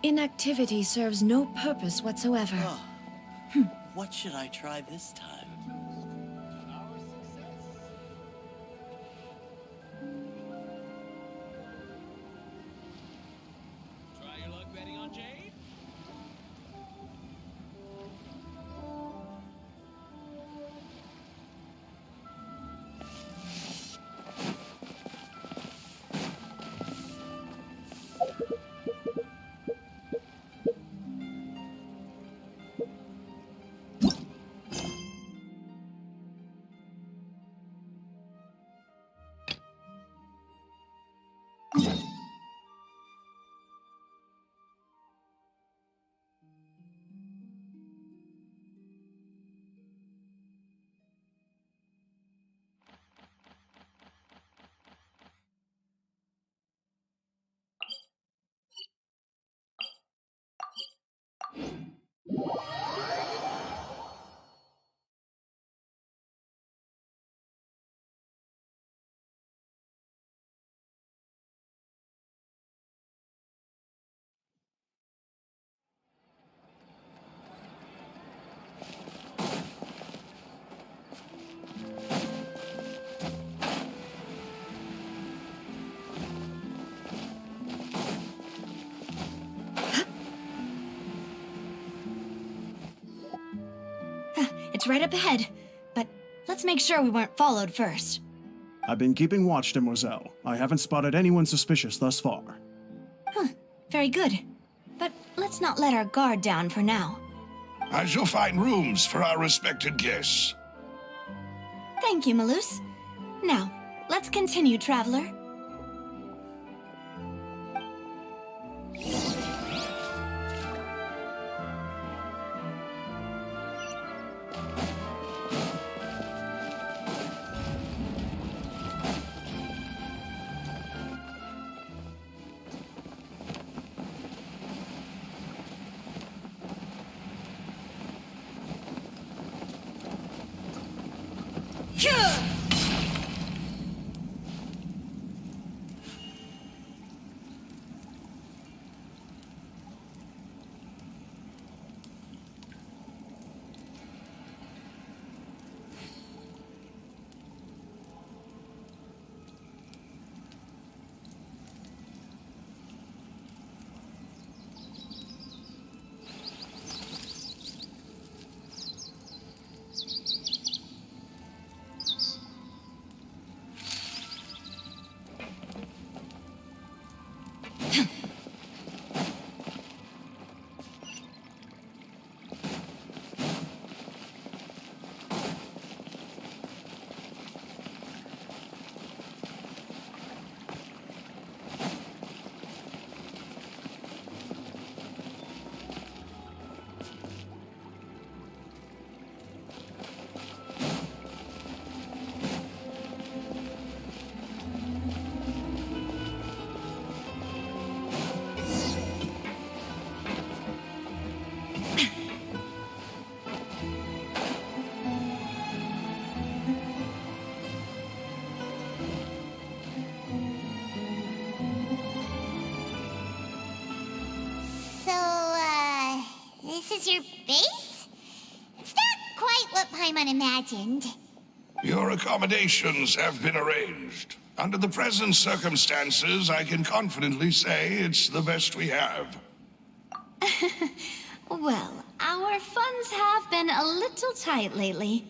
Inactivity serves no purpose whatsoever. Oh, what should I try this time? Try your luck betting on Jade? It's right up ahead, but let's make sure we weren't followed first. I've been keeping watch, Demoiselle. I haven't spotted anyone suspicious thus far. Huh, very good. But let's not let our guard down for now. I shall find rooms for our respected guests. Thank you, Malus. Now, let's continue, traveler. This is your base? It's not quite what Paimon imagined. Your accommodations have been arranged. Under the present circumstances, I can confidently say it's the best we have. Well, our funds have been a little tight lately.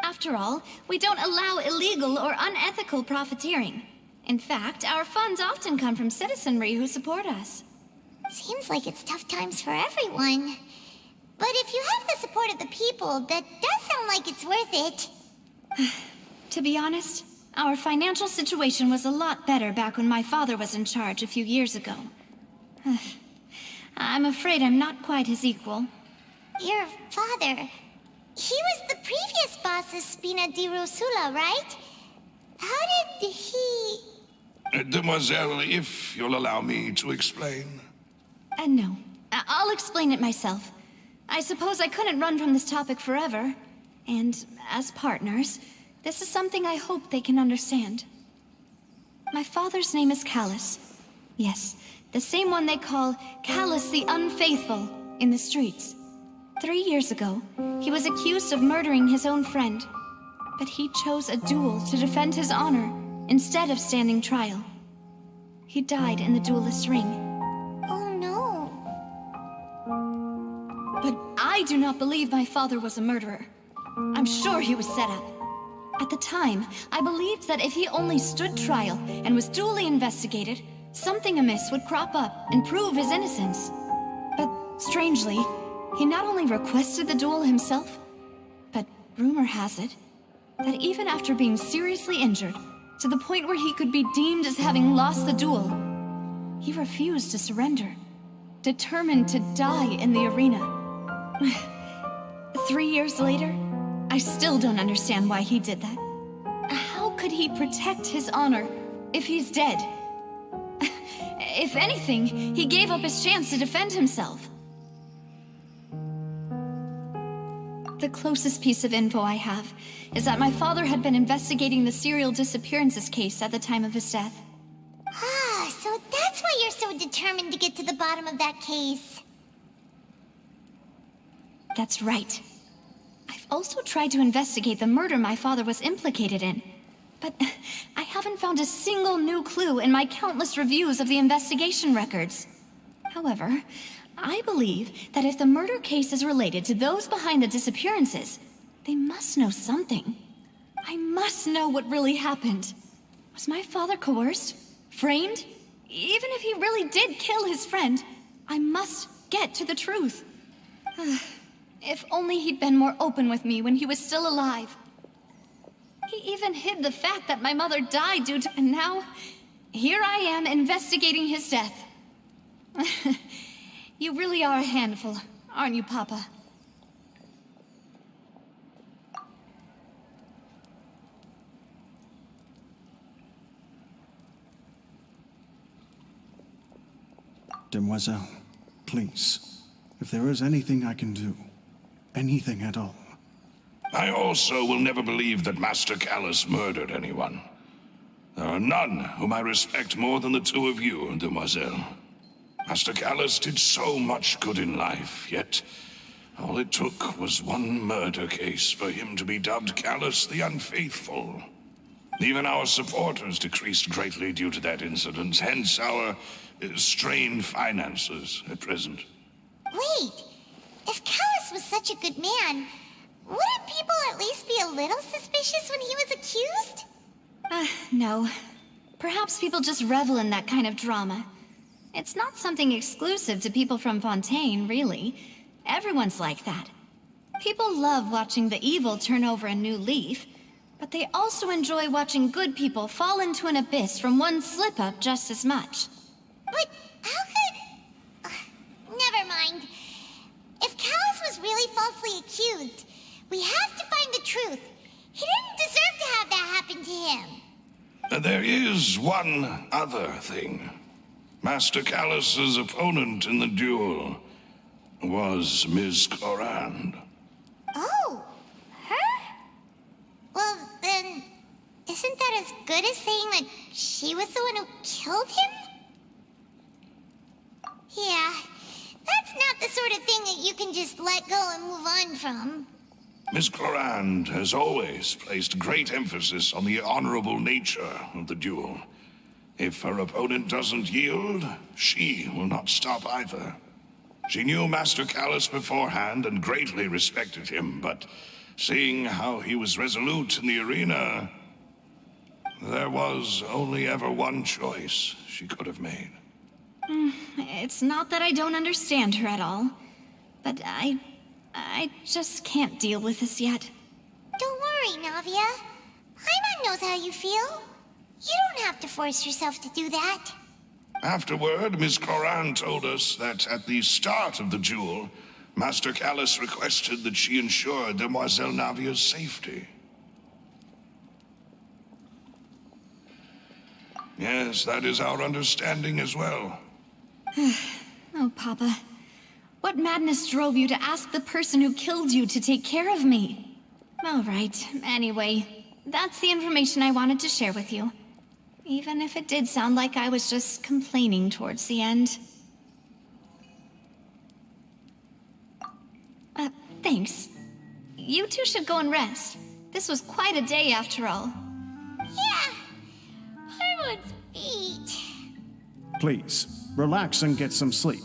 After all, we don't allow illegal or unethical profiteering. In fact, our funds often come from citizenry who support us. Seems like it's tough times for everyone. But if you have the support of the people, that does sound like it's worth it. To be honest, our financial situation was a lot better back when my father was in charge a few years ago. I'm afraid I'm not quite his equal. Your father... he was the previous boss of Spina di Rosula, right? How did he... Demoiselle, if you'll allow me to explain. No. I'll explain it myself. I suppose I couldn't run from this topic forever. And as partners, this is something I hope they can understand. My father's name is Callus. Yes, The same one they call Callus the Unfaithful in the streets. 3 years ago, he was accused of murdering his own friend. But he chose a duel to defend his honor instead of standing trial. He died in the duelist's ring. Oh no. But I do not believe my father was a murderer. I'm sure he was set up. At the time, I believed that if he only stood trial and was duly investigated, something amiss would crop up and prove his innocence. But strangely, he not only requested the duel himself, but rumor has it that even after being seriously injured, to the point where he could be deemed as having lost the duel, he refused to surrender, determined to die in the arena. 3 years later, I still don't understand why he did that. How could he protect his honor if he's dead? If anything, he gave up his chance to defend himself. The closest piece of info I have is that my father had been investigating the serial disappearances case at the time of his death. Ah, so that's why you're so determined to get to the bottom of that case. That's right. I've also tried to investigate the murder my father was implicated in, but I haven't found a single new clue in my countless reviews of the investigation records. However, I believe that if the murder case is related to those behind the disappearances, they must know something. I must know what really happened. Was my father coerced? Framed? Even if he really did kill his friend, I must get to the truth. If only he'd been more open with me when he was still alive. He even hid the fact that my mother died due to... And now, here I am investigating his death. You really are a handful, aren't you, Papa? Demoiselle, please, if there is anything I can do, anything at all. I also will never believe that Master Callus murdered anyone. There are none whom I respect more than the two of you, Demoiselle. Master Callus did so much good in life, yet all it took was one murder case for him to be dubbed Callus the Unfaithful. Even our supporters decreased greatly due to that incident, hence our strained finances at present. Wait, if Callus was such a good man, wouldn't people at least be a little suspicious when he was accused? No. Perhaps people just revel in that kind of drama. It's not something exclusive to people from Fontaine, really. Everyone's like that. People love watching the evil turn over a new leaf, but they also enjoy watching good people fall into an abyss from one slip-up just as much. But how could... never mind. If Callus was really falsely accused, we have to find the truth. He didn't deserve to have that happen to him. There is one other thing. Master Callus's opponent in the duel was Ms. Clorand. Oh, her? Well, then, isn't that as good as saying that she was the one who killed him? Yeah, that's not the sort of thing that you can just let go and move on from. Ms. Clorand has always placed great emphasis on the honorable nature of the duel. If her opponent doesn't yield, she will not stop either. She knew Master Callus beforehand and greatly respected him, but seeing how he was resolute in the arena, there was only ever one choice she could have made. It's not that I don't understand her at all, but I just can't deal with this yet. Don't worry, Navia. Paimon knows how you feel. You don't have to force yourself to do that. Afterward, Ms. Clorand told us that at the start of the duel, Master Callus requested that she ensure Demoiselle Navia's safety. Yes, that is our understanding as well. Oh, Papa. What madness drove you to ask the person who killed you to take care of me? All right, anyway, that's the information I wanted to share with you. Even if it did sound like I was just complaining towards the end. Thanks. You two should go and rest. This was quite a day after all. Yeah. Harmon's beat. Please, relax and get some sleep.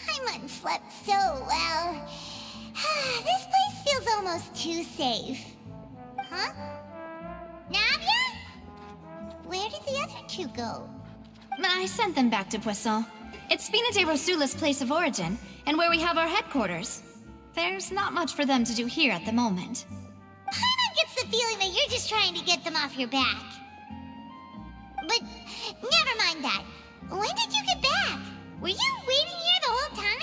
Paimon slept so well. This place feels almost too safe. Huh? Navia? Where did the other two go? I sent them back to Poisson. It's Spina de Rosula's place of origin, and where we have our headquarters. There's not much for them to do here at the moment. Paimon gets the feeling that you're just trying to get them off your back. But never mind that. When did you get back? Were you waiting here the whole time?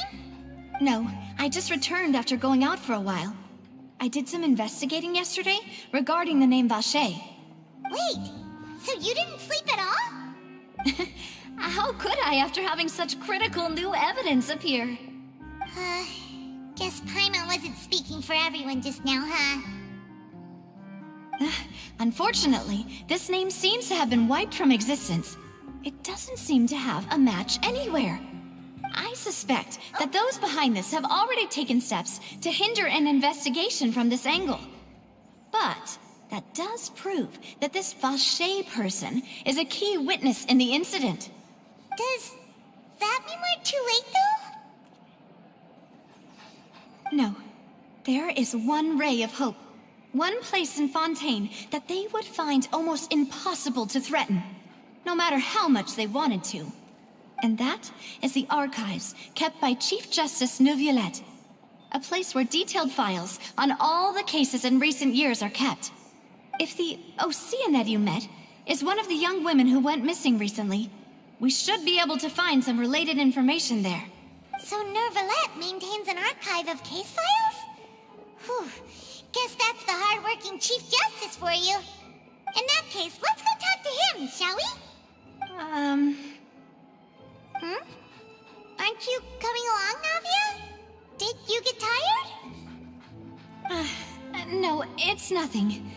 No, I just returned after going out for a while. I did some investigating yesterday regarding the name Vache. Wait, so you didn't sleep at all? How could I after having such critical new evidence appear? Guess Paimon wasn't speaking for everyone just now, huh? Unfortunately, this name seems to have been wiped from existence. It doesn't seem to have a match anywhere. I suspect that those behind this have already taken steps to hinder an investigation from this angle. But that does prove that this Vache person is a key witness in the incident. Does that mean we're too late, though? No. There is one ray of hope. One place in Fontaine that they would find almost impossible to threaten, no matter how much they wanted to. And that is the archives kept by Chief Justice Neuvillette. A place where detailed files on all the cases in recent years are kept. If the Oceanette you met is one of the young women who went missing recently, we should be able to find some related information there. So Neuvillette maintains an archive of case files? Whew. Guess that's the hard-working Chief Justice for you. In that case, let's go talk to him, shall we? Aren't you coming along, Navia? Did you get tired? No, it's nothing.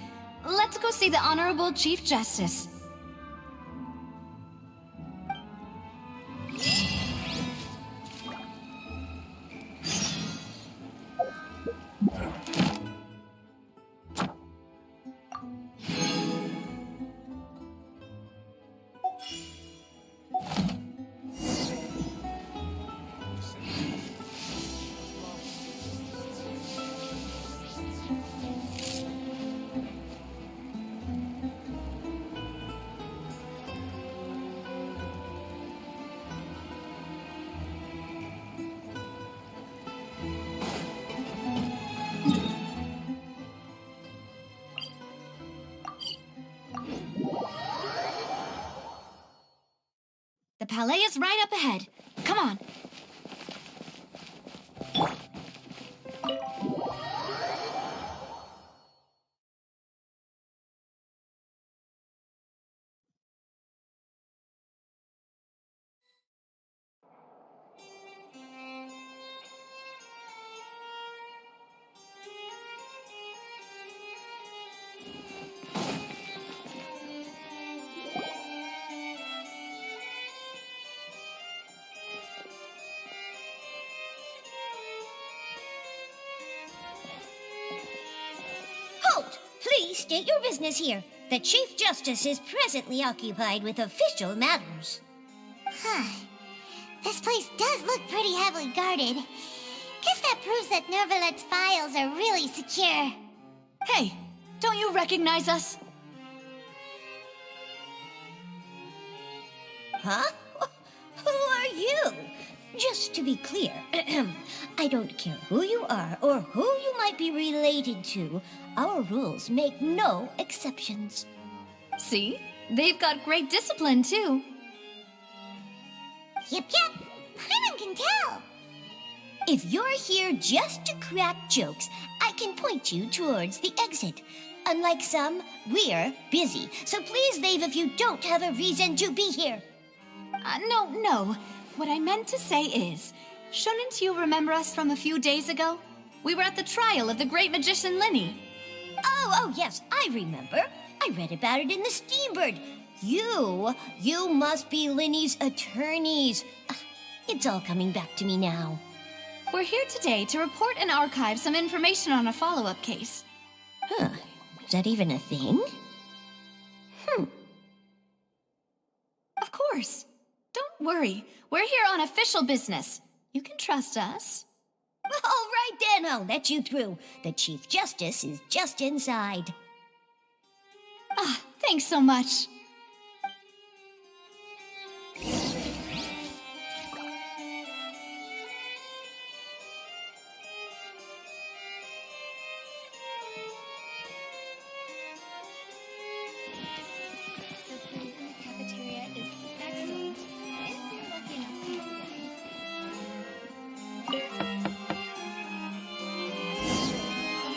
Let's go see the Honorable Chief Justice. The Palais is right up ahead. Come on. Halt! Please state your business here. The Chief Justice is presently occupied with official matters. This place does look pretty heavily guarded. Guess that proves that Neuvillette's files are really secure. Hey, don't you recognize us? Huh? Who are you? Just to be clear, I don't care who you are or who you might be related to. Our rules make no exceptions. See? They've got great discipline, too. Yep. Paimon can tell. If you're here just to crack jokes, I can point you towards the exit. Unlike some, we're busy, so please leave if you don't have a reason to be here. No. What I meant to say is, shouldn't you remember us from a few days ago? We were at the trial of the great magician Linny. Oh, yes, I remember. I read about it in the Steambird. You must be Linny's attorneys. It's all coming back to me now. We're here today to report and archive some information on a follow-up case. Huh, is that even a thing? Of course. Don't worry. We're here on official business. You can trust us. All right then, I'll let you through. The Chief Justice is just inside. Thanks so much.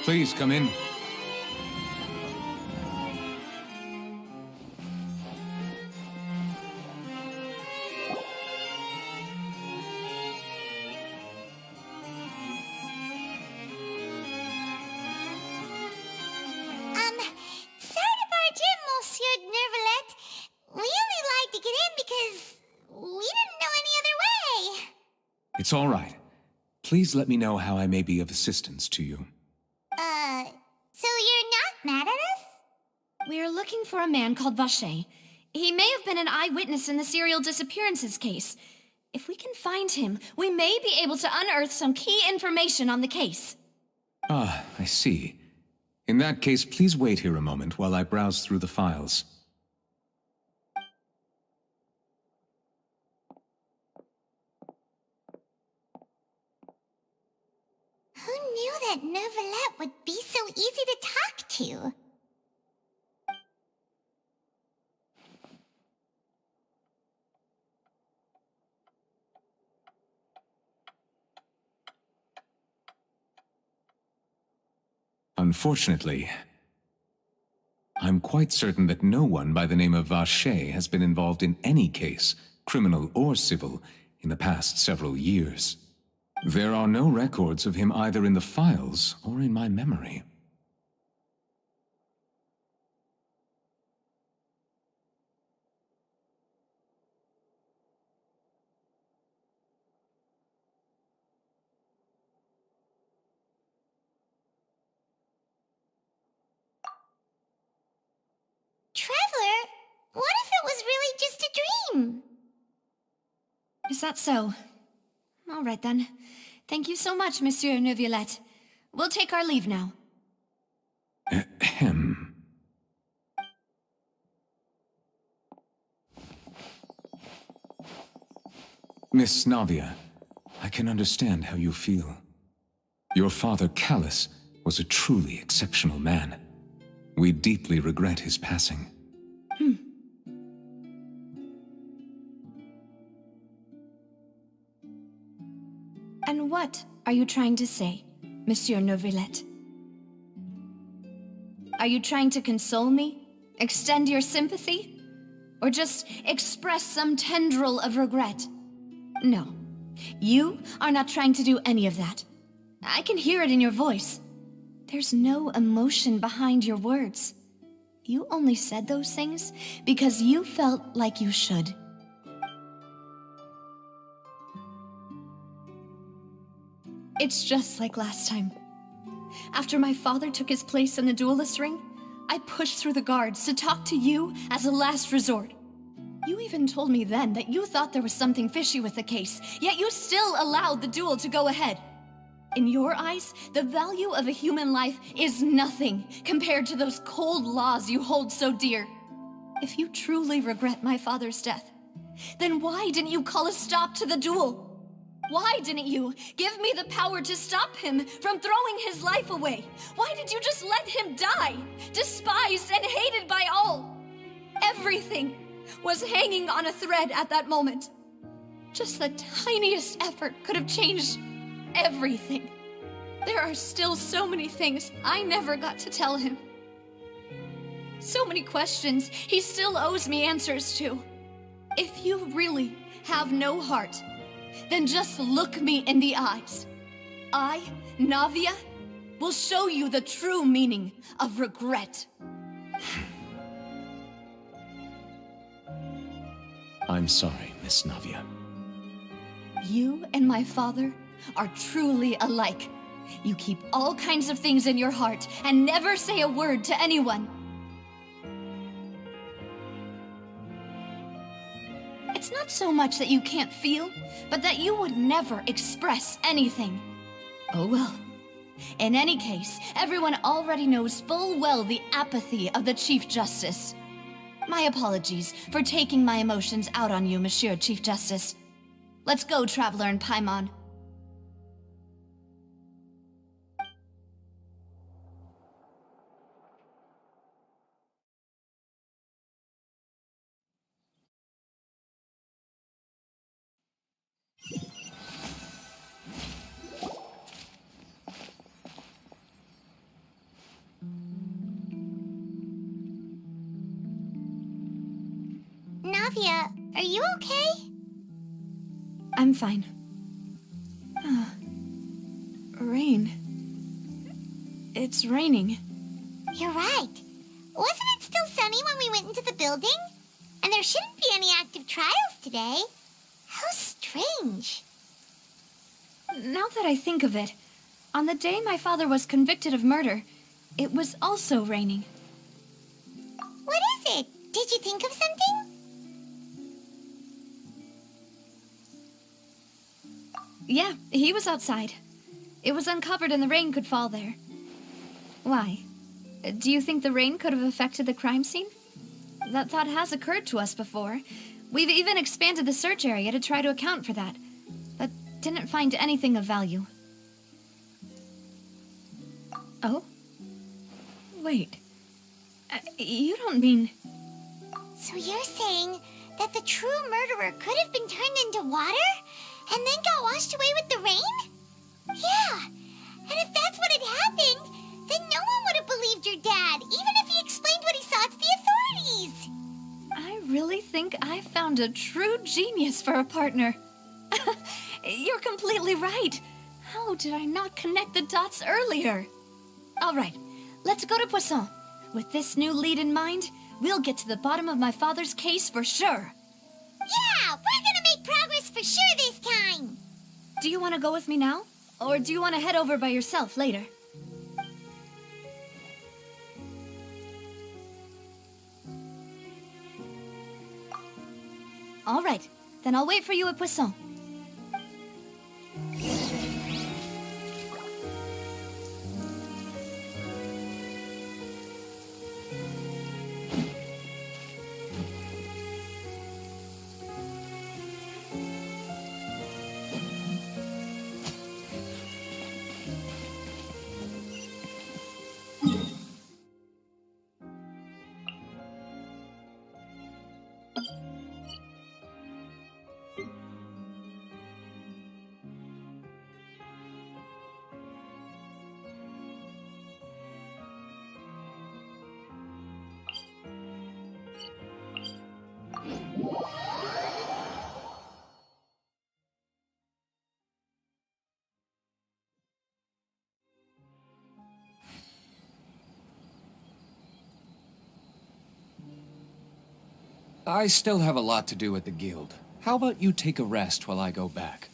Please come in. Sorry to barge in, Monsieur Nervalet. We only lied to get in because we didn't know any other way. It's all right. Please let me know how I may be of assistance to you. So you're not mad at us? We're looking for a man called Vacher. He may have been an eyewitness in the serial disappearances case. If we can find him, we may be able to unearth some key information on the case. Ah, I see. In that case, please wait here a moment while I browse through the files. Who knew that Nervalet would be so easy to talk to? Unfortunately, I'm quite certain that no one by the name of Vacher has been involved in any case, criminal or civil, in the past several years. There are no records of him either in the files or in my memory. Traveler, what if it was really just a dream? Is that so? All right then. Thank you so much, Monsieur Neuvillette. We'll take our leave now. Ahem. Miss Navia, I can understand how you feel. Your father, Callus, was a truly exceptional man. We deeply regret his passing. And what are you trying to say, Monsieur Neuvillette? Are you trying to console me? Extend your sympathy? Or just express some tendril of regret? No. You are not trying to do any of that. I can hear it in your voice. There's no emotion behind your words. You only said those things because you felt like you should. It's just like last time. After my father took his place in the duelist ring, I pushed through the guards to talk to you as a last resort. You even told me then that you thought there was something fishy with the case, yet you still allowed the duel to go ahead. In your eyes, the value of a human life is nothing compared to those cold laws you hold so dear. If you truly regret my father's death, then why didn't you call a stop to the duel? Why didn't you give me the power to stop him from throwing his life away? Why did you just let him die, despised and hated by all? Everything was hanging on a thread at that moment. Just the tiniest effort could have changed everything. There are still so many things I never got to tell him. So many questions he still owes me answers to. If you really have no heart, then just look me in the eyes. I, Navia, will show you the true meaning of regret. I'm sorry, Miss Navia. You and my father are truly alike. You keep all kinds of things in your heart and never say a word to anyone. It's not so much that you can't feel, but that you would never express anything. Oh well. In any case, everyone already knows full well the apathy of the Chief Justice. My apologies for taking my emotions out on you, Monsieur Chief Justice. Let's go, Traveler and Paimon. Navia, are you okay? I'm fine. Rain. It's raining. You're right. Wasn't it still sunny when we went into the building? And there shouldn't be any active trials today. How strange. Now that I think of it, on the day my father was convicted of murder, it was also raining. What is it? Did you think of something? Yeah, he was outside. It was uncovered and the rain could fall there. Why? Do you think the rain could have affected the crime scene? That thought has occurred to us before. We've even expanded the search area to try to account for that, but didn't find anything of value. Oh? Wait. You don't mean... So you're saying that the true murderer could have been turned into water and then got washed away with the rain? Yeah, and if that's what had happened, then no one would have believed your dad, even if he explained what he saw to the authorities. I really think I found a true genius for a partner. You're completely right. How did I not connect the dots earlier? All right, let's go to Poisson. With this new lead in mind, we'll get to the bottom of my father's case for sure. Yeah, we're gonna make progress for sure this time. Do you want to go with me now? Or do you want to head over by yourself later? All right, then I'll wait for you at Poisson. I still have a lot to do at the guild. How about you take a rest while I go back?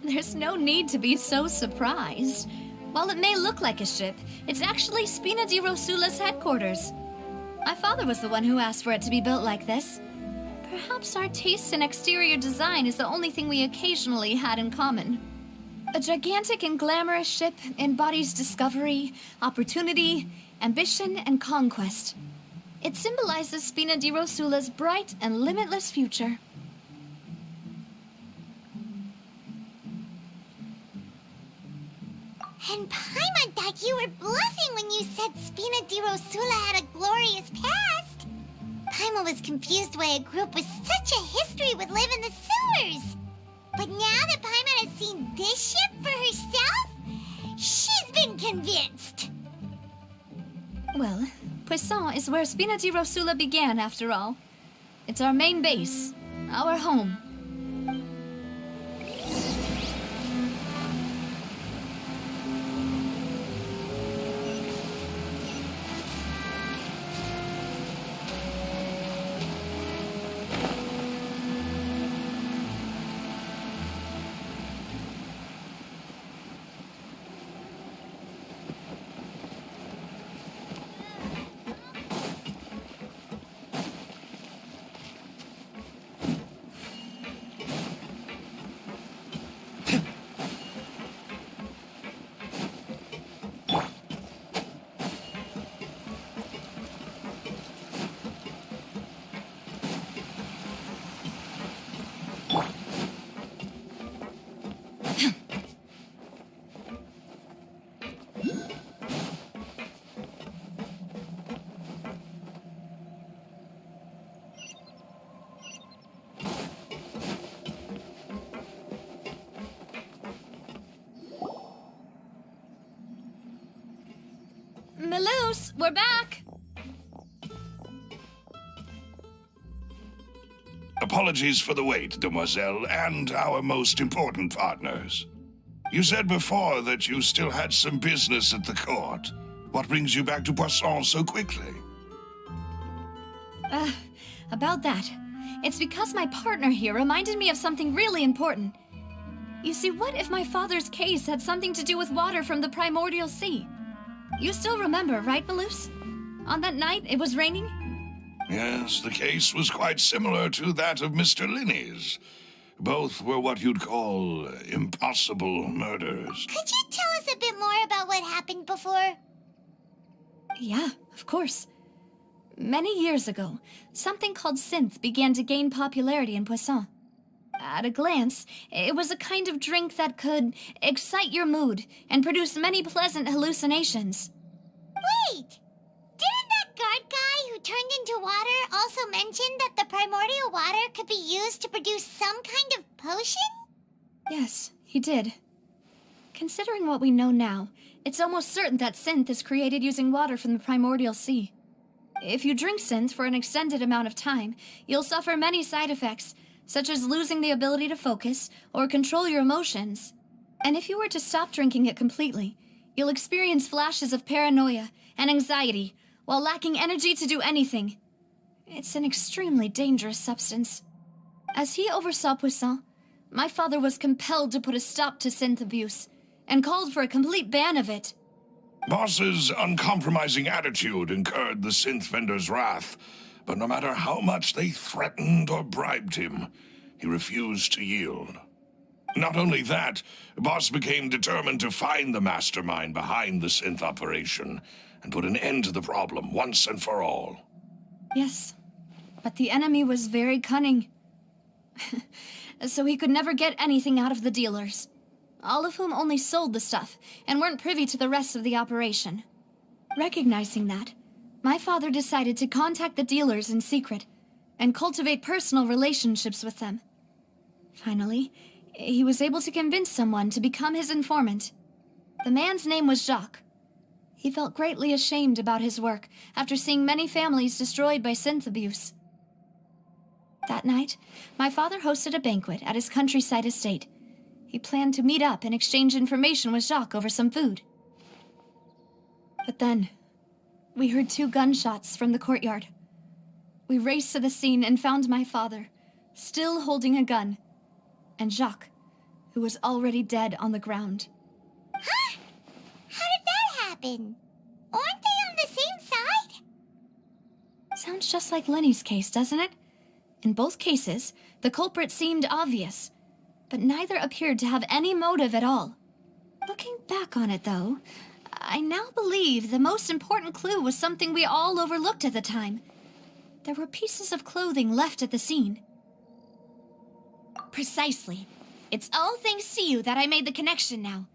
There's no need to be so surprised. While it may look like a ship, it's actually Spina di Rosula's headquarters. My father was the one who asked for it to be built like this. Perhaps our taste in exterior design is the only thing we occasionally had in common. A gigantic and glamorous ship embodies discovery, opportunity, ambition, and conquest. It symbolizes Spina di Rosula's bright and limitless future. And Paimon thought you were bluffing when you said Spina di Rosula had a glorious past. Paimon was confused why a group with such a history would live in the sewers. But now that Paimon has seen this ship for herself, she's been convinced. Well, Poisson is where Spina di Rosula began, after all. It's our main base, our home. Maloose, we're back! Apologies for the wait, demoiselle, and our most important partners. You said before that you still had some business at the court. What brings you back to Poisson so quickly? About that. It's because my partner here reminded me of something really important. You see, what if my father's case had something to do with water from the primordial sea? You still remember, right, Maloose? On that night, it was raining? Yes, the case was quite similar to that of Mr. Linney's. Both were what you'd call impossible murders. Could you tell us a bit more about what happened before? Yeah, of course. Many years ago, something called synth began to gain popularity in Poisson. At a glance, it was a kind of drink that could excite your mood and produce many pleasant hallucinations. Wait! Didn't that guard guy who turned into water also mention that the primordial water could be used to produce some kind of potion? Yes, he did. Considering what we know now, it's almost certain that synth is created using water from the primordial sea. If you drink synth for an extended amount of time, you'll suffer many side effects, such as losing the ability to focus or control your emotions. And if you were to stop drinking it completely, you'll experience flashes of paranoia and anxiety while lacking energy to do anything. It's an extremely dangerous substance. As he oversaw Poisson, my father was compelled to put a stop to synth abuse and called for a complete ban of it. Boss's uncompromising attitude incurred the synth vendor's wrath, but no matter how much they threatened or bribed him, he refused to yield. Not only that, Boss became determined to find the mastermind behind the synth operation and put an end to the problem once and for all. Yes, but the enemy was very cunning. So he could never get anything out of the dealers, all of whom only sold the stuff and weren't privy to the rest of the operation. Recognizing that, my father decided to contact the dealers in secret and cultivate personal relationships with them. Finally, he was able to convince someone to become his informant. The man's name was Jacques. He felt greatly ashamed about his work after seeing many families destroyed by synth abuse. That night, my father hosted a banquet at his countryside estate. He planned to meet up and exchange information with Jacques over some food. But then, we heard 2 gunshots from the courtyard. We raced to the scene and found my father, still holding a gun, and Jacques, who was already dead on the ground. Huh? How did that happen? Aren't they on the same side? Sounds just like Lenny's case, doesn't it? In both cases, the culprit seemed obvious, but neither appeared to have any motive at all. Looking back on it, though, I now believe the most important clue was something we all overlooked at the time. There were pieces of clothing left at the scene. Precisely. It's all thanks to you that I made the connection now.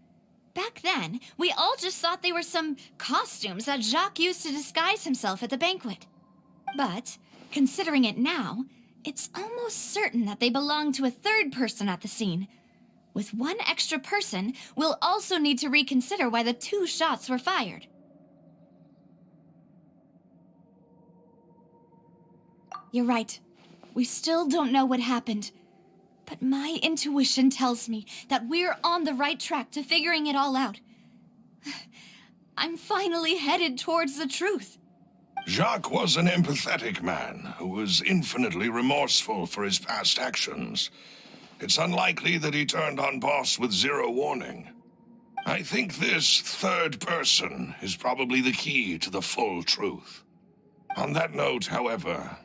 Back then, we all just thought they were some costumes that Jacques used to disguise himself at the banquet. But, considering it now, it's almost certain that they belong to a third person at the scene. With one extra person, we'll also need to reconsider why the 2 shots were fired. You're right. We still don't know what happened. But my intuition tells me that we're on the right track to figuring it all out. I'm finally headed towards the truth. Jacques was an empathetic man who was infinitely remorseful for his past actions. It's unlikely that he turned on Boss with 0 warning. I think this third person is probably the key to the full truth. On that note, however,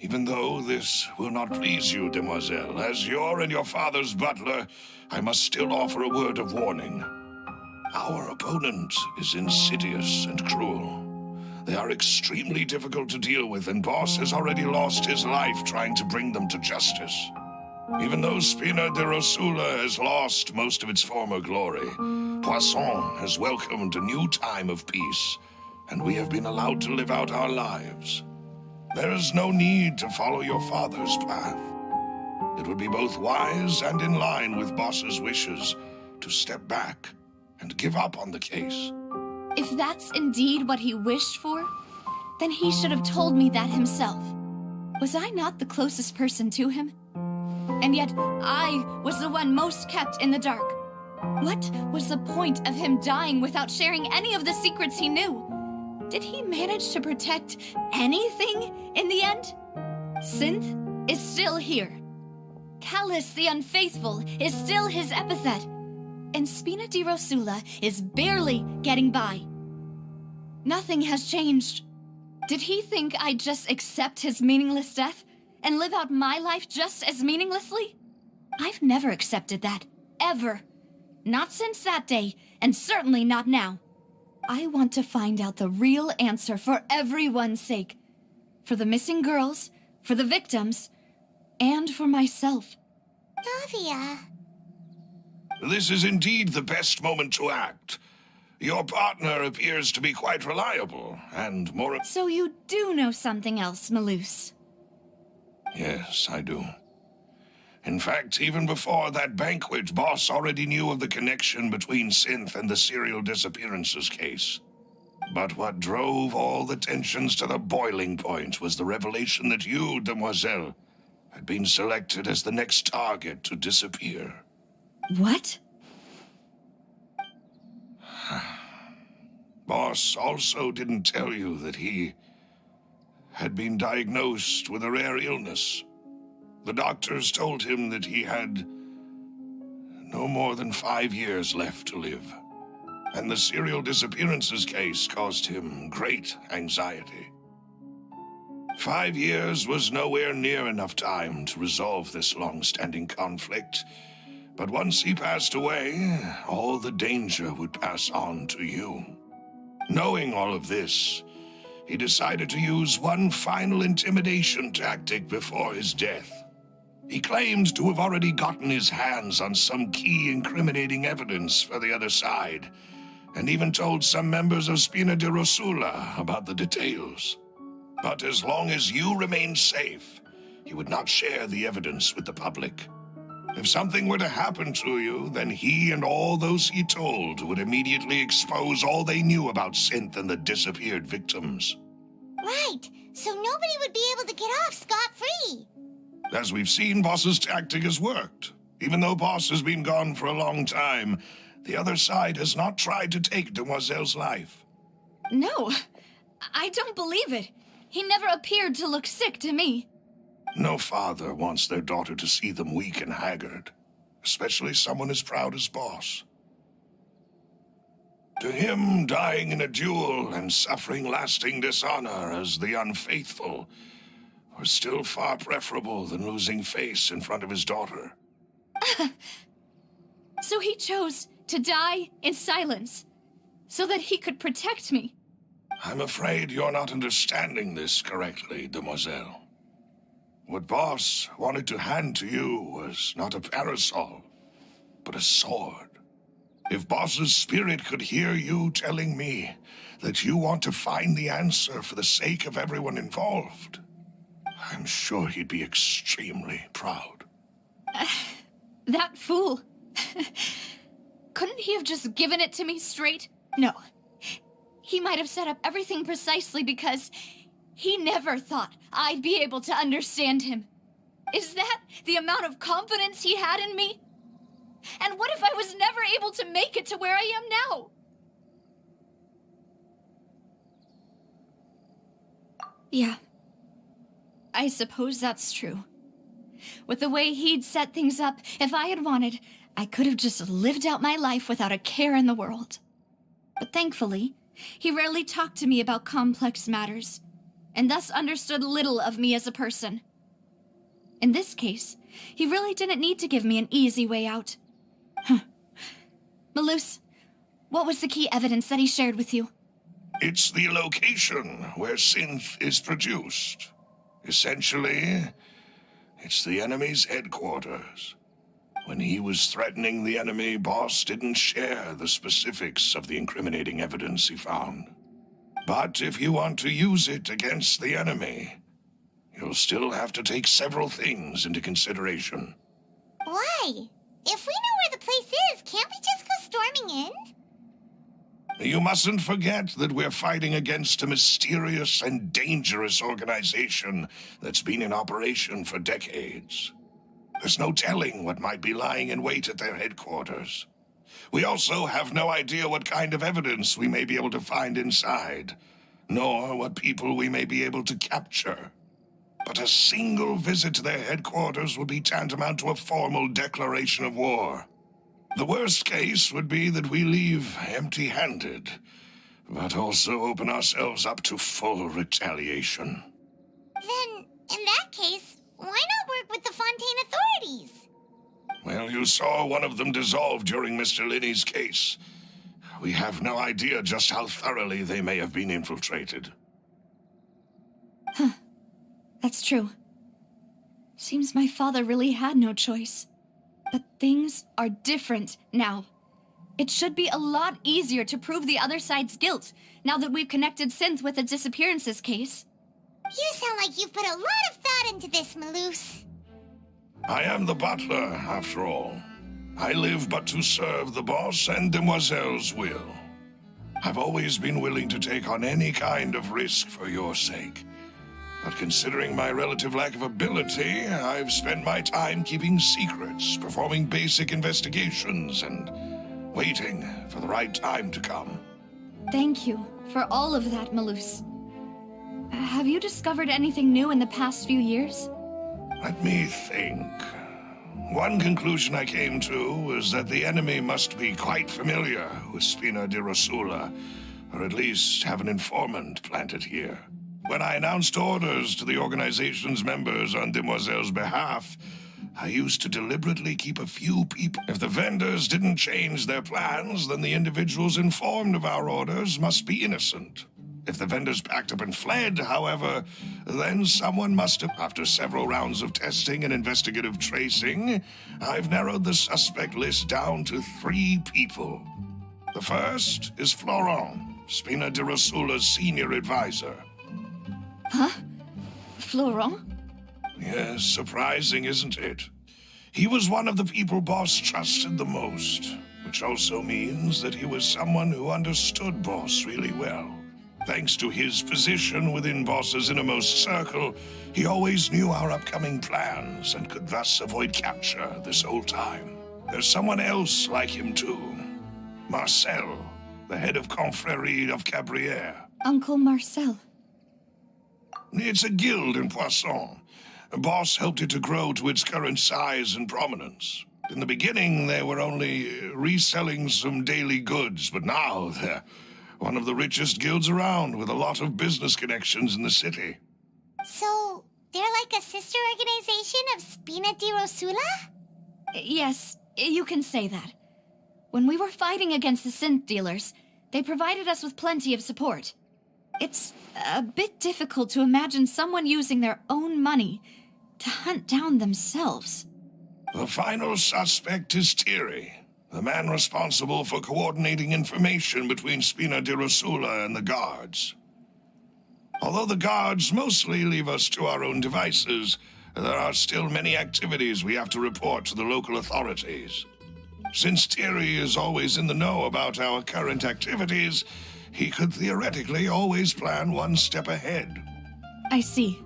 even though this will not please you, demoiselle, as your and your father's butler, I must still offer a word of warning. Our opponent is insidious and cruel. They are extremely difficult to deal with, and Boss has already lost his life trying to bring them to justice. Even though Spina de Rosula has lost most of its former glory, Poisson has welcomed a new time of peace, and we have been allowed to live out our lives. There is no need to follow your father's path. It would be both wise and in line with Boss's wishes to step back and give up on the case. If that's indeed what he wished for, then he should have told me that himself. Was I not the closest person to him? And yet, I was the one most kept in the dark. What was the point of him dying without sharing any of the secrets he knew? Did he manage to protect anything in the end? Synth is still here. Callus the Unfaithful is still his epithet. And Spina di Rosula is barely getting by. Nothing has changed. Did he think I'd just accept his meaningless death and live out my life just as meaninglessly? I've never accepted that, ever. Not since that day, and certainly not now. I want to find out the real answer for everyone's sake. For the missing girls, for the victims, and for myself. Navia. This is indeed the best moment to act. Your partner appears to be quite reliable, and more... So you do know something else, Malus? Yes, I do. In fact, even before that banquet, Boss already knew of the connection between Synth and the serial disappearances case. But what drove all the tensions to the boiling point was the revelation that you, demoiselle, had been selected as the next target to disappear. What? Boss also didn't tell you that he had been diagnosed with a rare illness. The doctors told him that he had no more than 5 years left to live, and the serial disappearances case caused him great anxiety. 5 years was nowhere near enough time to resolve this long-standing conflict, but once he passed away, all the danger would pass on to you. Knowing all of this, he decided to use one final intimidation tactic before his death. He claimed to have already gotten his hands on some key incriminating evidence for the other side, and even told some members of Spina de Rosula about the details. But as long as you remained safe, he would not share the evidence with the public. If something were to happen to you, then he and all those he told would immediately expose all they knew about Synth and the disappeared victims. Right, so nobody would be able to get off scot-free. As we've seen, Boss's tactic has worked. Even though Boss has been gone for a long time, the other side has not tried to take Demoiselle's life. No, I don't believe it. He never appeared to look sick to me. No father wants their daughter to see them weak and haggard, especially someone as proud as Boss. To him, dying in a duel and suffering lasting dishonor as the unfaithful was still far preferable than losing face in front of his daughter. So he chose to die in silence, so that he could protect me. I'm afraid you're not understanding this correctly, demoiselle. What Boss wanted to hand to you was not a parasol, but a sword. If Boss's spirit could hear you telling me that you want to find the answer for the sake of everyone involved, I'm sure he'd be extremely proud. That fool. Couldn't he have just given it to me straight? No. He might have set up everything precisely because he never thought I'd be able to understand him. Is that the amount of confidence he had in me? And what if I was never able to make it to where I am now? Yeah. I suppose that's true. With the way he'd set things up, if I had wanted, I could have just lived out my life without a care in the world. But thankfully, he rarely talked to me about complex matters, and thus understood little of me as a person. In this case, he really didn't need to give me an easy way out. Malus, what was the key evidence that he shared with you? It's the location where synth is produced. Essentially, it's the enemy's headquarters. When he was threatening the enemy, Boss didn't share the specifics of the incriminating evidence he found. But if you want to use it against the enemy, you'll still have to take several things into consideration. Why? If we know where the place is, can't we just go storming in? You mustn't forget that we're fighting against a mysterious and dangerous organization that's been in operation for decades. There's no telling what might be lying in wait at their headquarters. We also have no idea what kind of evidence we may be able to find inside, nor what people we may be able to capture. But a single visit to their headquarters would be tantamount to a formal declaration of war. The worst case would be that we leave empty-handed, but also open ourselves up to full retaliation. Then, in that case, why not work with the Fontaine authorities? Well, you saw one of them dissolve during Mr. Linney's case. We have no idea just how thoroughly they may have been infiltrated. Huh. That's true. Seems my father really had no choice. But things are different now. It should be a lot easier to prove the other side's guilt, now that we've connected Synth with the disappearances case. You sound like you've put a lot of thought into this, Malus. I am the butler, after all. I live but to serve the boss and Demoiselle's will. I've always been willing to take on any kind of risk for your sake. But considering my relative lack of ability, I've spent my time keeping secrets, performing basic investigations, and waiting for the right time to come. Thank you for all of that, Malus. Have you discovered anything new in the past few years? Let me think. One conclusion I came to was that the enemy must be quite familiar with Spina di Rosula, or at least have an informant planted here. When I announced orders to the organization's members on Demoiselle's behalf, I used to deliberately keep a few people. If the vendors didn't change their plans, then the individuals informed of our orders must be innocent. If the vendors packed up and fled, however, then someone must have. After several rounds of testing and investigative tracing, I've narrowed the suspect list down to 3 people. The first is Florent, Spina di Rosula's senior advisor. Huh? Florent? Yes, surprising, isn't it? He was one of the people Boss trusted the most, which also means that he was someone who understood Boss really well. Thanks to his position within Boss's innermost circle, he always knew our upcoming plans and could thus avoid capture this whole time. There's someone else like him too. Marcel, the head of Confrérie of Cabrières. Uncle Marcel. It's a guild in Poisson. Boss helped it to grow to its current size and prominence. In the beginning, they were only reselling some daily goods, but now they're one of the richest guilds around with a lot of business connections in the city. So, they're like a sister organization of Spina di Rosula? Yes, you can say that. When we were fighting against the synth dealers, they provided us with plenty of support. It's a bit difficult to imagine someone using their own money to hunt down themselves. The final suspect is Thierry, the man responsible for coordinating information between Spina di Rosula and the guards. Although the guards mostly leave us to our own devices, there are still many activities we have to report to the local authorities. Since Thierry is always in the know about our current activities, he could theoretically always plan one step ahead. I see.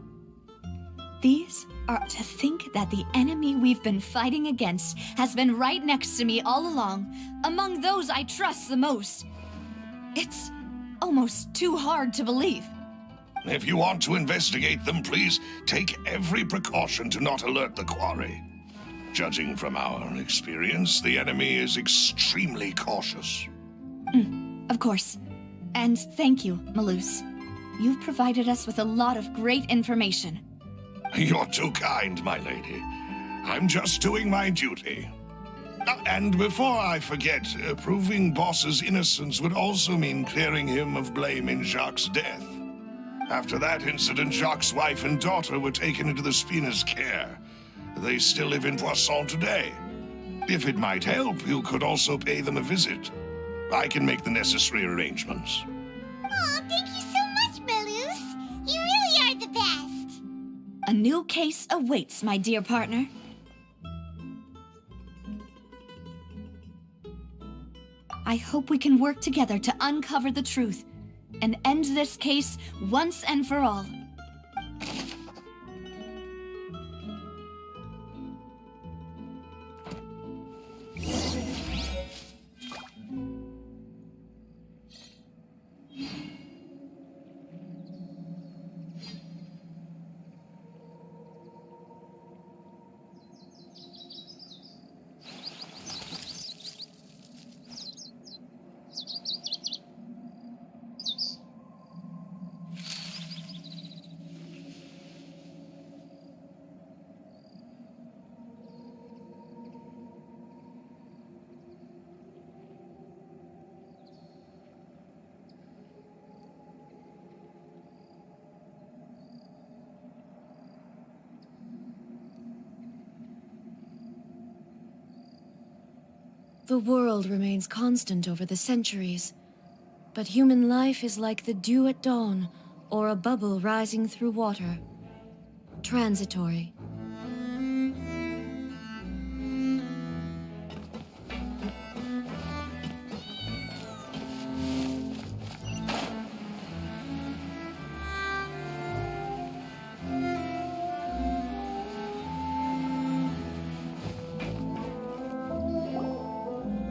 These are to think that the enemy we've been fighting against has been right next to me all along, among those I trust the most. It's almost too hard to believe. If you want to investigate them, please take every precaution to not alert the quarry. Judging from our experience, the enemy is extremely cautious. Of course. And thank you, Malus. You've provided us with a lot of great information. You're too kind, my lady. I'm just doing my duty. And before I forget, proving Boss's innocence would also mean clearing him of blame in Jacques' death. After that incident, Jacques' wife and daughter were taken into the Spina's care. They still live in Poisson today. If it might help, you could also pay them a visit. I can make the necessary arrangements. Aw, thank you so much, Malus. You really are the best. A new case awaits, my dear partner. I hope we can work together to uncover the truth and end this case once and for all. The world remains constant over the centuries, but human life is like the dew at dawn, or a bubble rising through water. Transitory.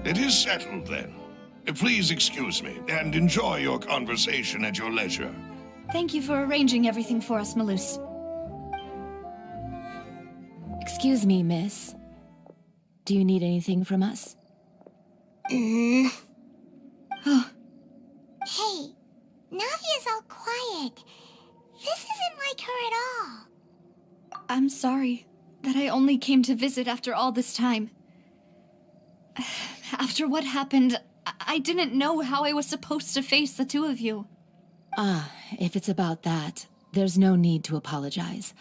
It is settled, then. Please excuse me, and enjoy your conversation at your leisure. Thank you for arranging everything for us, Malus. Excuse me, miss. Do you need anything from us? Hey, Navia's all quiet. This isn't like her at all. I'm sorry that I only came to visit after all this time. After what happened, I didn't know how I was supposed to face the two of you. Ah, if it's about that, there's no need to apologize.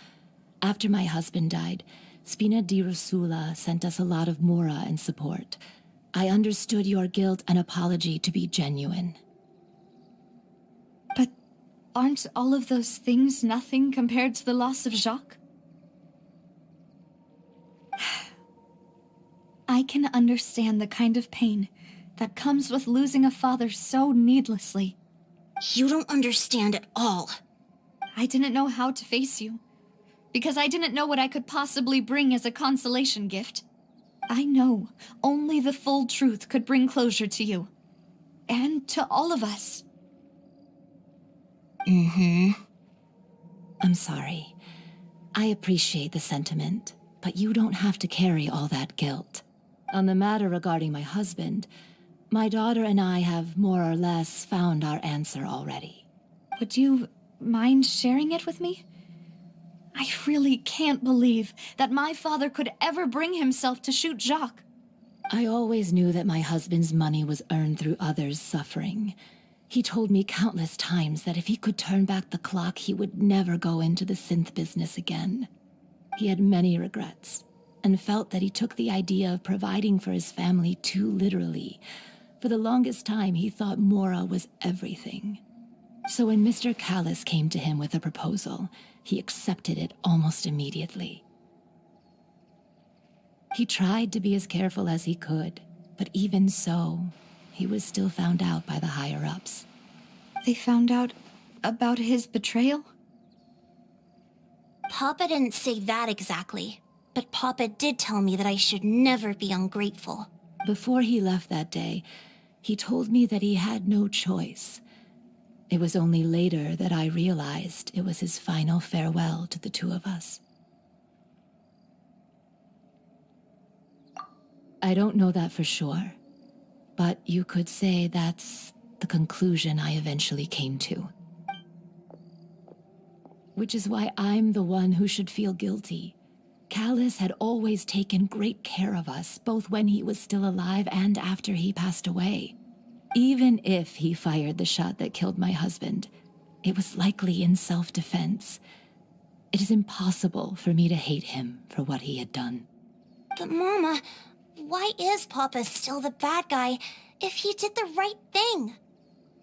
After my husband died, Spina di Rosula sent us a lot of mora and support. I understood your guilt and apology to be genuine. But aren't all of those things nothing compared to the loss of Jacques? I can understand the kind of pain that comes with losing a father so needlessly. You don't understand at all. I didn't know how to face you, because I didn't know what I could possibly bring as a consolation gift. I know only the full truth could bring closure to you, and to all of us. I'm sorry. I appreciate the sentiment, but you don't have to carry all that guilt. On the matter regarding my husband, my daughter and I have more or less found our answer already. Would you mind sharing it with me? I really can't believe that my father could ever bring himself to shoot Jacques. I always knew that my husband's money was earned through others' suffering. He told me countless times that if he could turn back the clock, he would never go into the synth business again. He had many regrets, and felt that he took the idea of providing for his family too literally. For the longest time, he thought Mora was everything. So when Mr. Callis came to him with a proposal, he accepted it almost immediately. He tried to be as careful as he could, but even so, he was still found out by the higher-ups. They found out about his betrayal? Papa didn't say that exactly, but Papa did tell me that I should never be ungrateful. Before he left that day, he told me that he had no choice. It was only later that I realized it was his final farewell to the two of us. I don't know that for sure, but you could say that's the conclusion I eventually came to. Which is why I'm the one who should feel guilty. Callis had always taken great care of us, both when he was still alive and after he passed away. Even if he fired the shot that killed my husband, it was likely in self-defense. It is impossible for me to hate him for what he had done. But Mama, why is Papa still the bad guy if he did the right thing?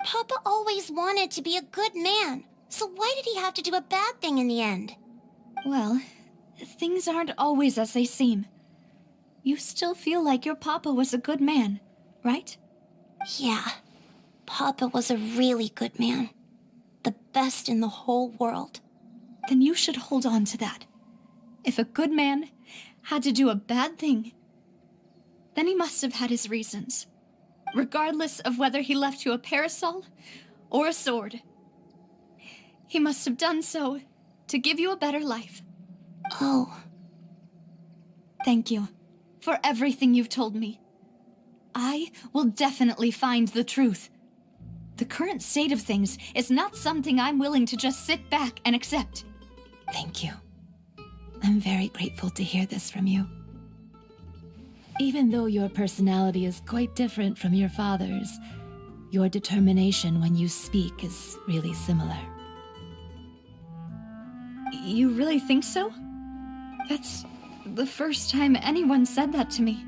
Papa always wanted to be a good man, so why did he have to do a bad thing in the end? Well, things aren't always as they seem. You still feel like your papa was a good man, right? Yeah, Papa was a really good man. The best in the whole world. Then you should hold on to that. If a good man had to do a bad thing, then he must have had his reasons. Regardless of whether he left you a parasol or a sword. He must have done so to give you a better life. Oh. Thank you for everything you've told me. I will definitely find the truth. The current state of things is not something I'm willing to just sit back and accept. Thank you. I'm very grateful to hear this from you. Even though your personality is quite different from your father's, your determination when you speak is really similar. You really think so? That's the first time anyone said that to me.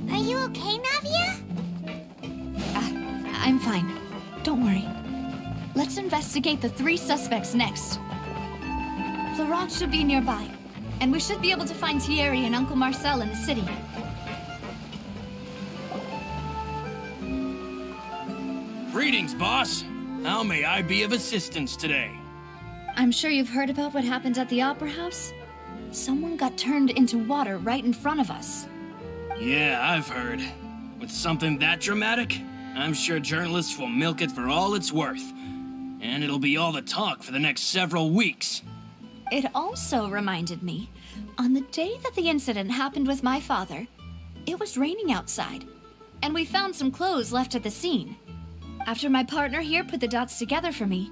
Are you okay, Navia? I'm fine. Don't worry. Let's investigate the 3 suspects next. Florent should be nearby, and we should be able to find Thierry and Uncle Marcel in the city. Greetings, boss. How may I be of assistance today? I'm sure you've heard about what happened at the Opera House. Someone got turned into water right in front of us. Yeah, I've heard. With something that dramatic, I'm sure journalists will milk it for all it's worth. And it'll be all the talk for the next several weeks. It also reminded me, on the day that the incident happened with my father, it was raining outside, and we found some clothes left at the scene. After my partner here put the dots together for me,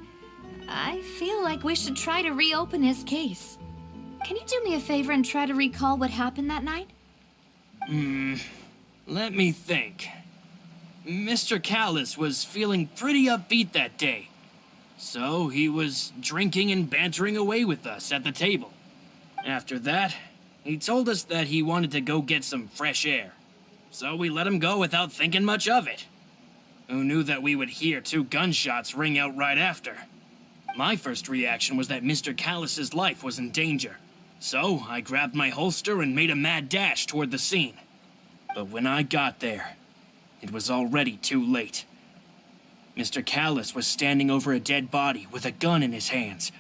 I feel like we should try to reopen his case. Can you do me a favor and try to recall what happened that night? Let me think. Mr. Callis was feeling pretty upbeat that day. So he was drinking and bantering away with us at the table. After that, he told us that he wanted to go get some fresh air. So we let him go without thinking much of it. Who knew that we would hear 2 gunshots ring out right after? My first reaction was that Mr. Callis's life was in danger. So I grabbed my holster and made a mad dash toward the scene. But when I got there, it was already too late. Mr. Callis was standing over a dead body with a gun in his hands.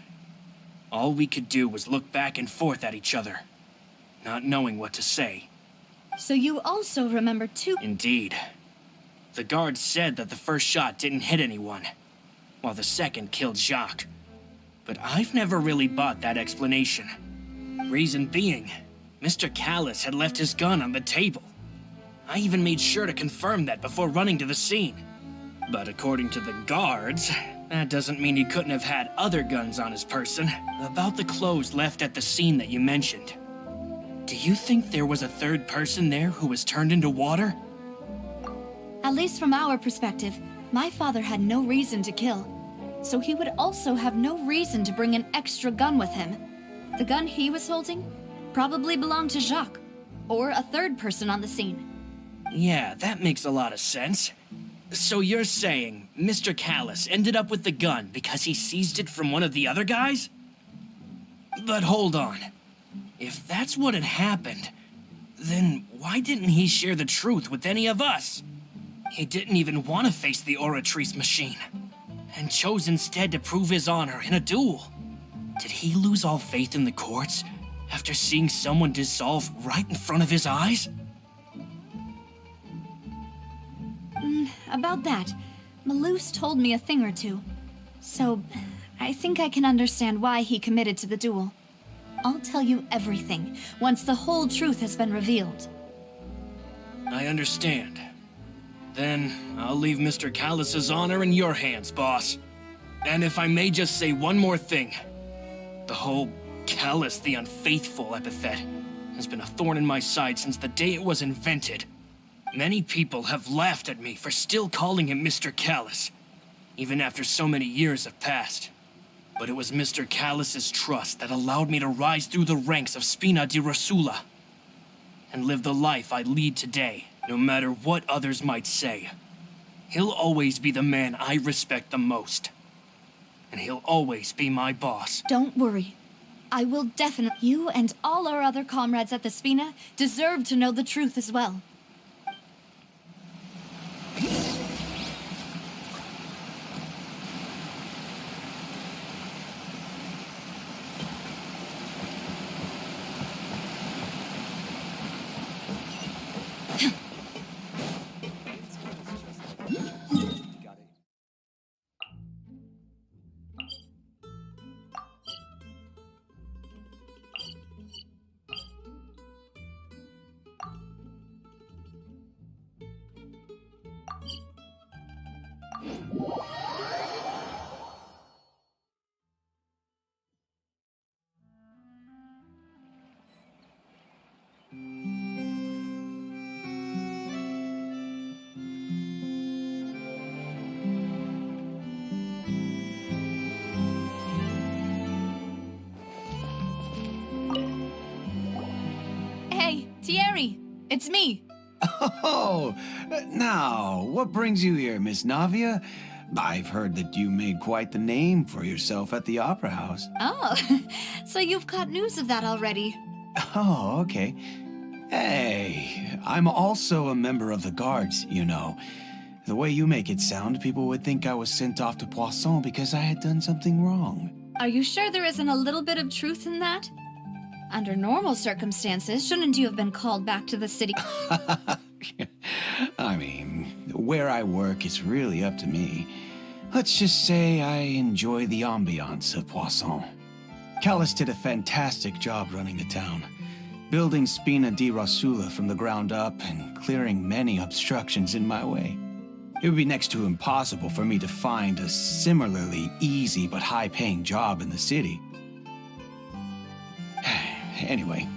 All we could do was look back and forth at each other, not knowing what to say. So you also remember 2... Indeed. The guards said that the first shot didn't hit anyone, while the second killed Jacques. But I've never really bought that explanation. Reason being, Mr. Callis had left his gun on the table. I even made sure to confirm that before running to the scene. But according to the guards, that doesn't mean he couldn't have had other guns on his person. About the clothes left at the scene that you mentioned, do you think there was a third person there who was turned into water? At least from our perspective, my father had no reason to kill. So he would also have no reason to bring an extra gun with him. The gun he was holding probably belonged to Jacques, or a third person on the scene. Yeah, that makes a lot of sense. So you're saying Mr. Callis ended up with the gun because he seized it from one of the other guys? But hold on. If that's what had happened, then why didn't he share the truth with any of us? He didn't even want to face the Oratrice machine, and chose instead to prove his honor in a duel. Did he lose all faith in the courts after seeing someone dissolve right in front of his eyes? About that, Malus told me a thing or two. So, I think I can understand why he committed to the duel. I'll tell you everything once the whole truth has been revealed. I understand. Then, I'll leave Mr. Callis's honor in your hands, boss. And if I may just say one more thing. The whole Callis the Unfaithful epithet has been a thorn in my side since the day it was invented. Many people have laughed at me for still calling him Mr. Callis, even after so many years have passed. But it was Mr. Callis's trust that allowed me to rise through the ranks of Spina di Rosula and live the life I lead today, no matter what others might say. He'll always be the man I respect the most. And he'll always be my boss. Don't worry. I will definitely... You and all our other comrades at the Spina deserve to know the truth as well. Thierry, it's me. Oh, now, what brings you here, Miss Navia? I've heard that you made quite the name for yourself at the Opera House. Oh, so you've got news of that already. Oh, okay. Hey, I'm also a member of the guards, you know. The way you make it sound, people would think I was sent off to Poisson because I had done something wrong. Are you sure there isn't a little bit of truth in that? Under normal circumstances, shouldn't you have been called back to the city? I mean, where I work is really up to me. Let's just say I enjoy the ambiance of Poisson. Callis did a fantastic job running the town, building Spina di Rosula from the ground up and clearing many obstructions in my way. It would be next to impossible for me to find a similarly easy but high-paying job in the city. Anyway,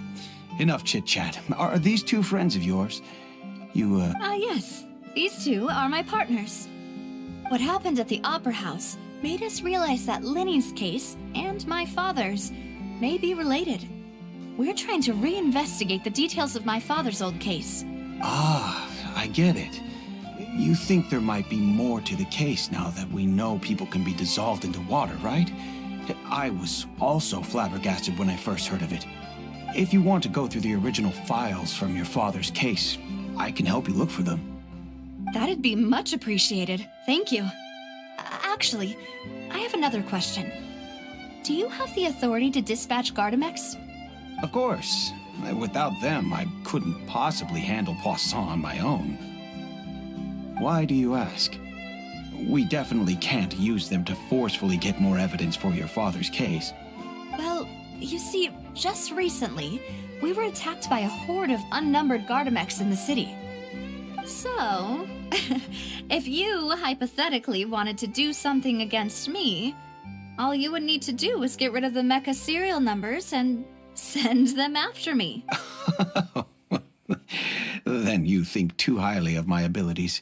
enough chit-chat. Are these two friends of yours? Yes. These two are my partners. What happened at the Opera House made us realize that Linny's case and my father's may be related. We're trying to reinvestigate the details of my father's old case. Ah, I get it. You think there might be more to the case now that we know people can be dissolved into water, right? I was also flabbergasted when I first heard of it. If you want to go through the original files from your father's case, I can help you look for them. That'd be much appreciated. Thank you. Actually, I have another question. Do you have the authority to dispatch Gardamex? Of course. Without them, I couldn't possibly handle Poisson on my own. Why do you ask? We definitely can't use them to forcefully get more evidence for your father's case. Well, you see, just recently, we were attacked by a horde of unnumbered Gardamex in the city. So, if you hypothetically wanted to do something against me, all you would need to do was get rid of the mecha serial numbers and send them after me. Then you think too highly of my abilities.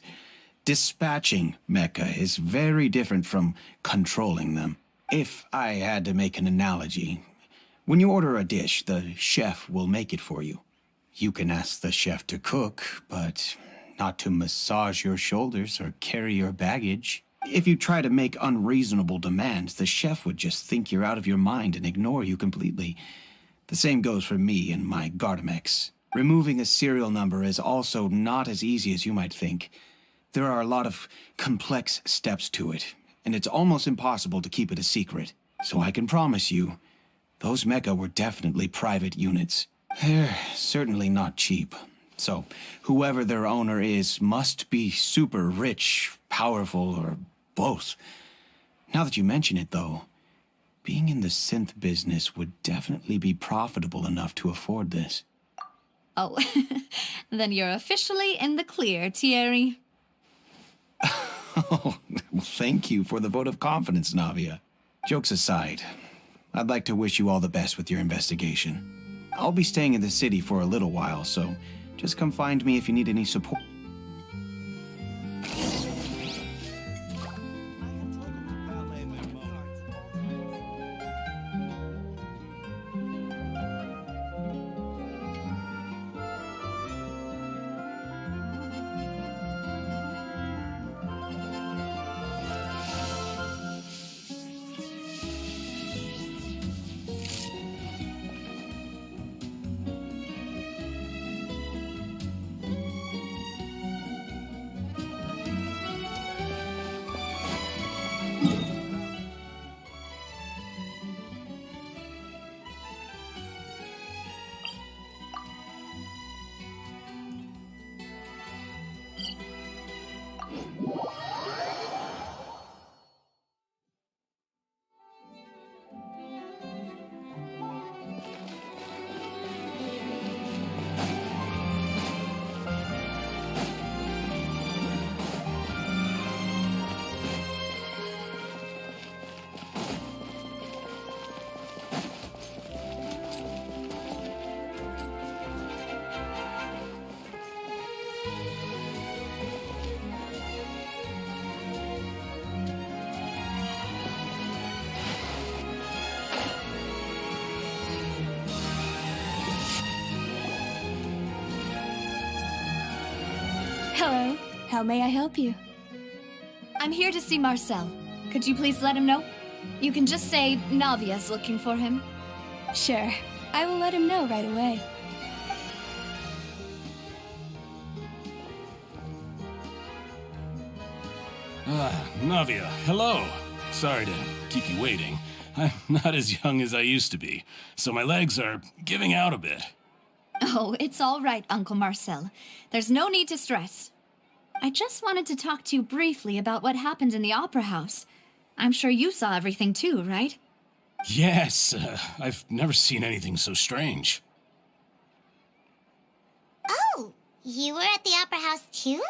Dispatching mecha is very different from controlling them. If I had to make an analogy, when you order a dish, the chef will make it for you. You can ask the chef to cook, but not to massage your shoulders or carry your baggage. If you try to make unreasonable demands, the chef would just think you're out of your mind and ignore you completely. The same goes for me and my Gardamex. Removing a serial number is also not as easy as you might think. There are a lot of complex steps to it, and it's almost impossible to keep it a secret. So I can promise you, those mecha were definitely private units. They're certainly not cheap. So whoever their owner is must be super rich, powerful, or both. Now that you mention it, though, being in the synth business would definitely be profitable enough to afford this. Oh, then you're officially in the clear, Thierry. Oh, well, thank you for the vote of confidence, Navia. Jokes aside, I'd like to wish you all the best with your investigation. I'll be staying in the city for a little while, so just come find me if you need any support. Hello. How may I help you? I'm here to see Marcel. Could you please let him know? You can just say Navia's looking for him. Sure. I will let him know right away. Navia, hello. Sorry to keep you waiting. I'm not as young as I used to be, so my legs are giving out a bit. Oh, it's all right, Uncle Marcel. There's no need to stress. I just wanted to talk to you briefly about what happened in the Opera House. I'm sure you saw everything too, right? Yes, I've never seen anything so strange. Oh, you were at the Opera House too?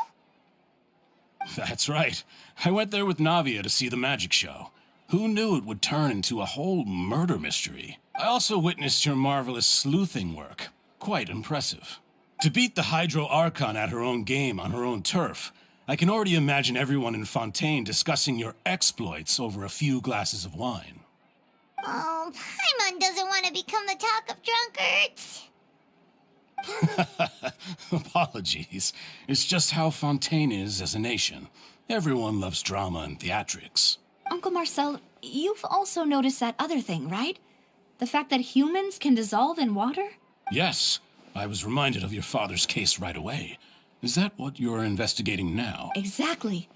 That's right. I went there with Navia to see the magic show. Who knew it would turn into a whole murder mystery? I also witnessed your marvelous sleuthing work. Quite impressive. To beat the Hydro Archon at her own game on her own turf, I can already imagine everyone in Fontaine discussing your exploits over a few glasses of wine. Oh, Paimon doesn't want to become the talk of drunkards. Apologies. It's just how Fontaine is as a nation. Everyone loves drama and theatrics. Uncle Marcel, you've also noticed that other thing, right? The fact that humans can dissolve in water? Yes, I was reminded of your father's case right away. Is that what you're investigating now? Exactly.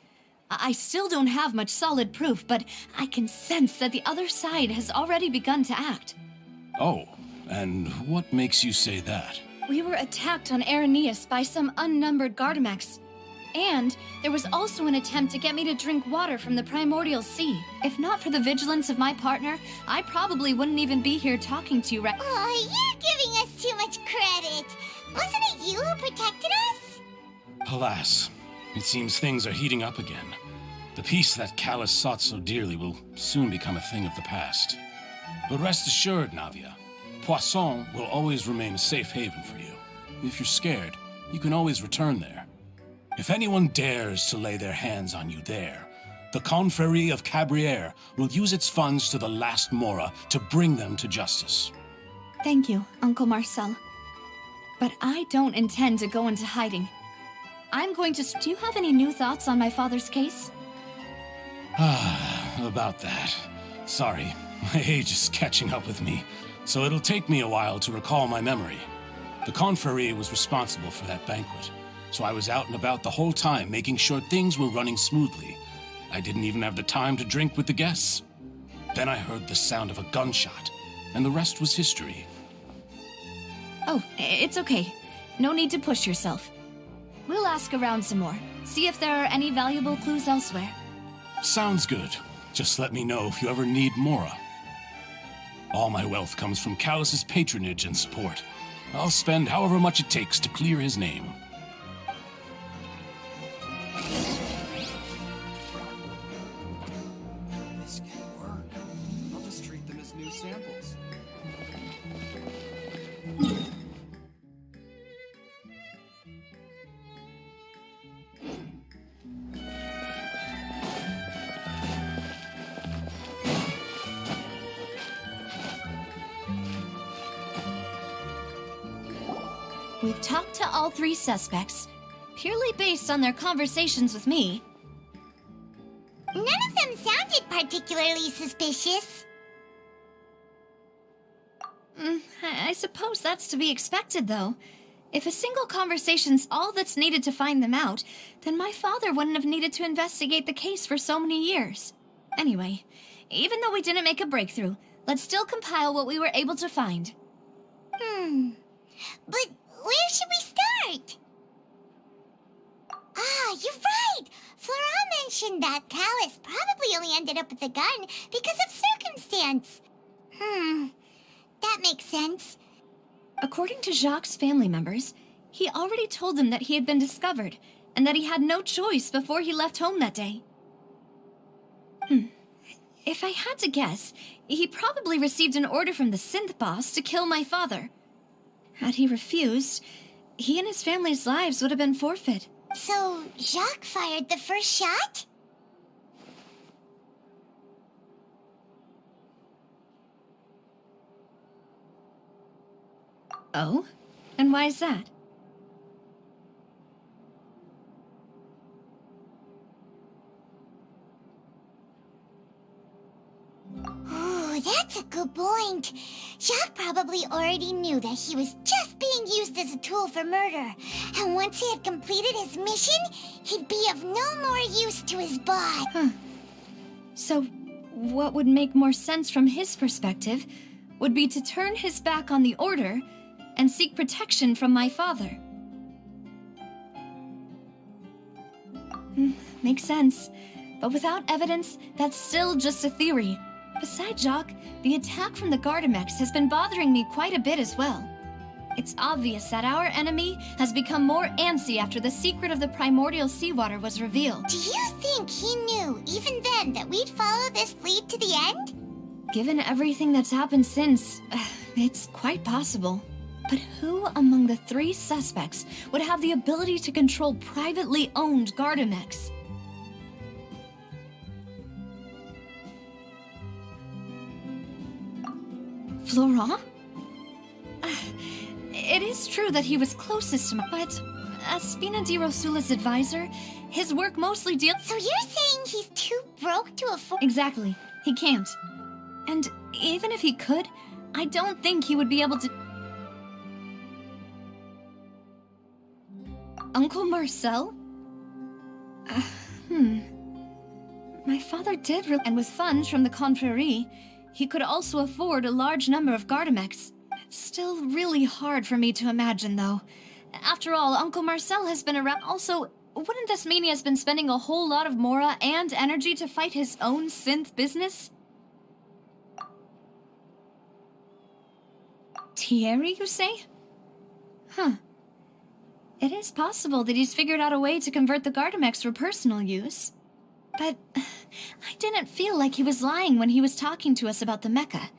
I still don't have much solid proof, but I can sense that the other side has already begun to act. Oh, and what makes you say that? We were attacked on Araneus by some unnumbered Gardamex. And there was also an attempt to get me to drink water from the primordial sea. If not for the vigilance of my partner, I probably wouldn't even be here talking to you right— Oh, you're giving us too much credit. Wasn't it you who protected us? Alas, it seems things are heating up again. The peace that Callus sought so dearly will soon become a thing of the past. But rest assured, Navia, Poisson will always remain a safe haven for you. If you're scared, you can always return there. If anyone dares to lay their hands on you there, the Confrérie of Cabriere will use its funds to the last Mora to bring them to justice. Thank you, Uncle Marcel. But I don't intend to go into hiding. I'm going to— Do you have any new thoughts on my father's case? About that. Sorry, my age is catching up with me, so it'll take me a while to recall my memory. The Confrérie was responsible for that banquet, so I was out and about the whole time making sure things were running smoothly. I didn't even have the time to drink with the guests. Then I heard the sound of a gunshot, and the rest was history. Oh, it's okay. No need to push yourself. We'll ask around some more, see if there are any valuable clues elsewhere. Sounds good. Just let me know if you ever need Mora. All my wealth comes from Callus's patronage and support. I'll spend however much it takes to clear his name. This can work. I'll just treat them as new samples. We've talked to all three suspects, purely based on their conversations with me. None of them sounded particularly suspicious. I suppose that's to be expected, though. If a single conversation's all that's needed to find them out, then my father wouldn't have needed to investigate the case for so many years. Anyway, even though we didn't make a breakthrough, let's still compile what we were able to find. But where should we start? Ah, you're right! Flora mentioned that Callus probably only ended up with the gun because of circumstance. That makes sense. According to Jacques' family members, he already told them that he had been discovered, and that he had no choice before he left home that day. If I had to guess, he probably received an order from the synth boss to kill my father. Had he refused, he and his family's lives would have been forfeit. So, Jacques fired the first shot? Oh? And why is that? Ooh, that's a good point. Jacques probably already knew that he was just being used as a tool for murder. And once he had completed his mission, he'd be of no more use to his boss. So, what would make more sense from his perspective would be to turn his back on the Order and seek protection from my father. Makes sense. But without evidence, that's still just a theory. Besides Jacques, the attack from the Gardamex has been bothering me quite a bit as well. It's obvious that our enemy has become more antsy after the secret of the primordial seawater was revealed. Do you think he knew, even then, that we'd follow this lead to the end? Given everything that's happened since, it's quite possible. But who among the three suspects would have the ability to control privately owned Gardamex? Florent? It is true that he was closest to me, but as Spina di Rosula's advisor, his work mostly deals— So you're saying he's too broke to afford— Exactly. He can't. And even if he could, I don't think he would be able to— Uncle Marcel? My father did and with funds from the Confrérie, he could also afford a large number of Gardamex. It's still really hard for me to imagine, though. After all, Uncle Marcel has been around. Also, wouldn't this mean he has been spending a whole lot of mora and energy to fight his own synth business? Thierry, you say? Huh. It is possible that he's figured out a way to convert the Gardamex for personal use. But I didn't feel like he was lying when he was talking to us about the mecha.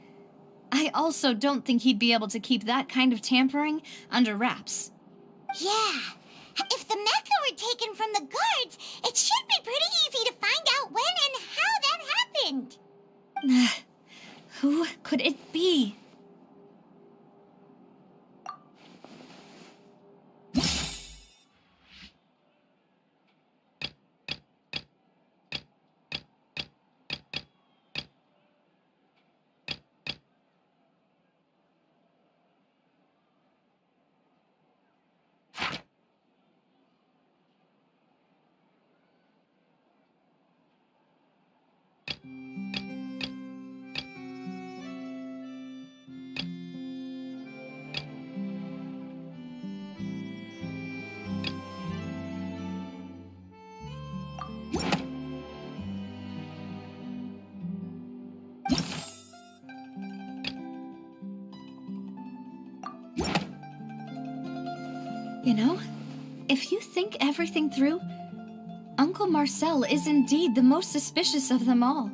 I also don't think he'd be able to keep that kind of tampering under wraps. Yeah. If the mecha were taken from the guards, it should be pretty easy to find out when and how that happened. Who could it be? You know, if you think everything through, Uncle Marcel is indeed the most suspicious of them all.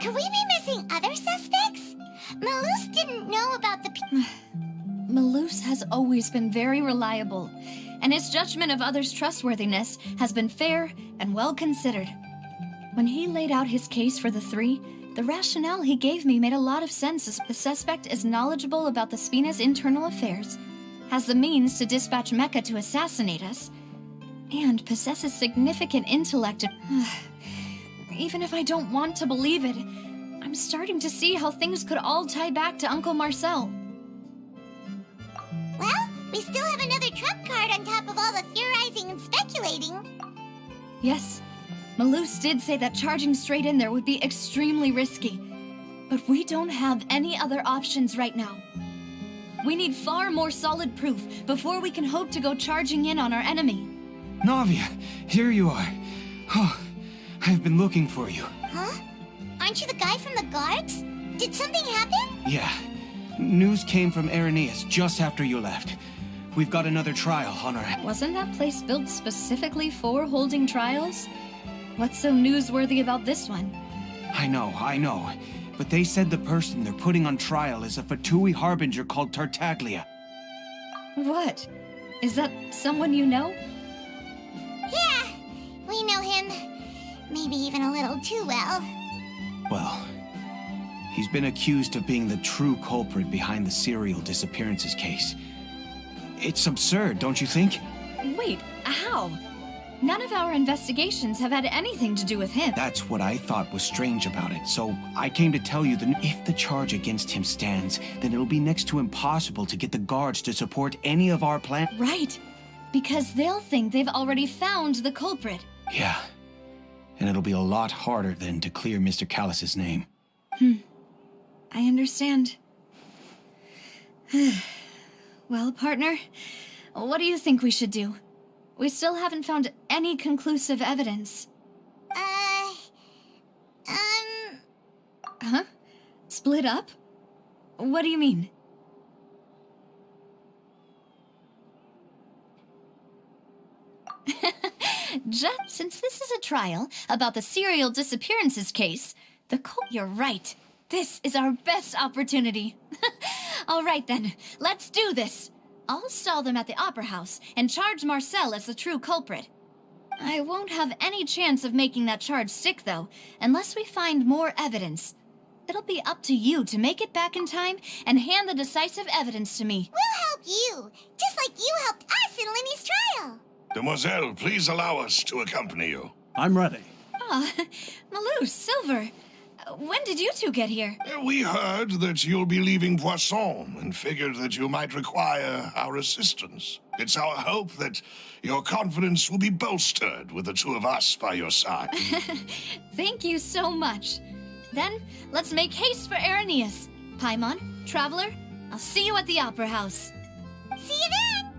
Could we be missing other suspects? Malus didn't know about the Malus has always been very reliable, and his judgment of others' trustworthiness has been fair and well considered. When he laid out his case for the three, the rationale he gave me made a lot of sense as the suspect is knowledgeable about the Spina's internal affairs, has the means to dispatch Mecha to assassinate us, and possesses significant intellect. Even if I don't want to believe it, I'm starting to see how things could all tie back to Uncle Marcel. Well, we still have another trump card on top of all the theorizing and speculating. Yes, Malus did say that charging straight in there would be extremely risky, but we don't have any other options right now. We need far more solid proof before we can hope to go charging in on our enemy. Navia, here you are. Oh, I've been looking for you. Huh? Aren't you the guy from the guards? Did something happen? Yeah. News came from Irenaeus just after you left. We've got another trial on our... Wasn't that place built specifically for holding trials? What's so newsworthy about this one? I know. But they said the person they're putting on trial is a Fatui harbinger called Tartaglia. What? Is that someone you know? Yeah, we know him. Maybe even a little too well. Well, he's been accused of being the true culprit behind the serial disappearances case. It's absurd, don't you think? Wait, how? None of our investigations have had anything to do with him. That's what I thought was strange about it, so I came to tell you that if the charge against him stands, then it'll be next to impossible to get the guards to support any of our plans. Right, because they'll think they've already found the culprit. Yeah, and it'll be a lot harder then to clear Mr. Callus's name. I understand. Well, partner, what do you think we should do? We still haven't found any conclusive evidence. Huh? Split up? What do you mean? Just since this is a trial about the serial disappearances case, you're right. This is our best opportunity. All right then, let's do this. I'll stall them at the Opera House and charge Marcel as the true culprit. I won't have any chance of making that charge stick, though, unless we find more evidence. It'll be up to you to make it back in time and hand the decisive evidence to me. We'll help you, just like you helped us in Linny's trial. Demoiselle, please allow us to accompany you. I'm ready. Malus, Silver, when did you two get here? We heard that you'll be leaving Poisson and figured that you might require our assistance. It's our hope that your confidence will be bolstered with the two of us by your side. Thank you so much. Then, let's make haste for Irenaeus. Paimon, Traveler, I'll see you at the Opera House. See you then!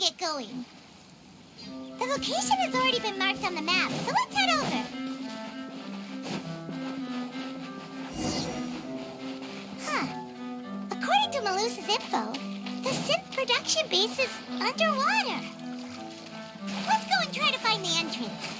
get going. The location has already been marked on the map, so let's head over. Huh. According to Malus's info, the synth production base is underwater. Let's go and try to find the entrance.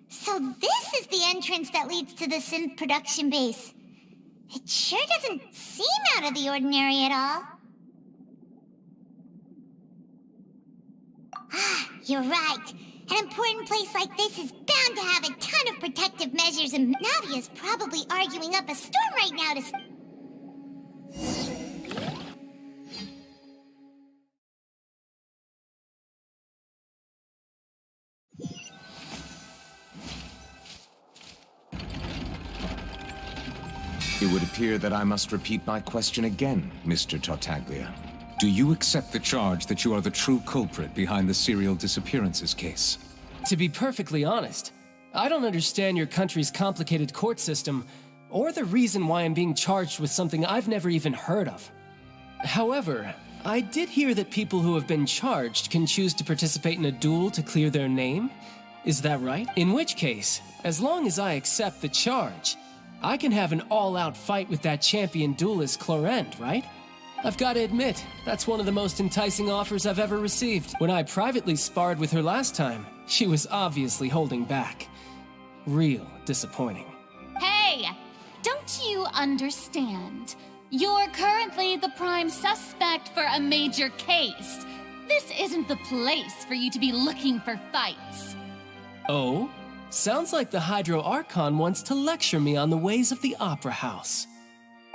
So this is the entrance that leads to the synth production base. It sure doesn't seem out of the ordinary at all. Ah, you're right. An important place like this is bound to have a ton of protective measures, and Navia's probably arguing up a storm right now to... It would appear that I must repeat my question again, Mr. Tartaglia. Do you accept the charge that you are the true culprit behind the serial disappearances case? To be perfectly honest, I don't understand your country's complicated court system, or the reason why I'm being charged with something I've never even heard of. However, I did hear that people who have been charged can choose to participate in a duel to clear their name. Is that right? In which case, as long as I accept the charge, I can have an all-out fight with that champion duelist Clorend, right? I've got to admit, that's one of the most enticing offers I've ever received. When I privately sparred with her last time, she was obviously holding back. Real disappointing. Hey! Don't you understand? You're currently the prime suspect for a major case. This isn't the place for you to be looking for fights. Oh? Sounds like the Hydro Archon wants to lecture me on the ways of the Opera House.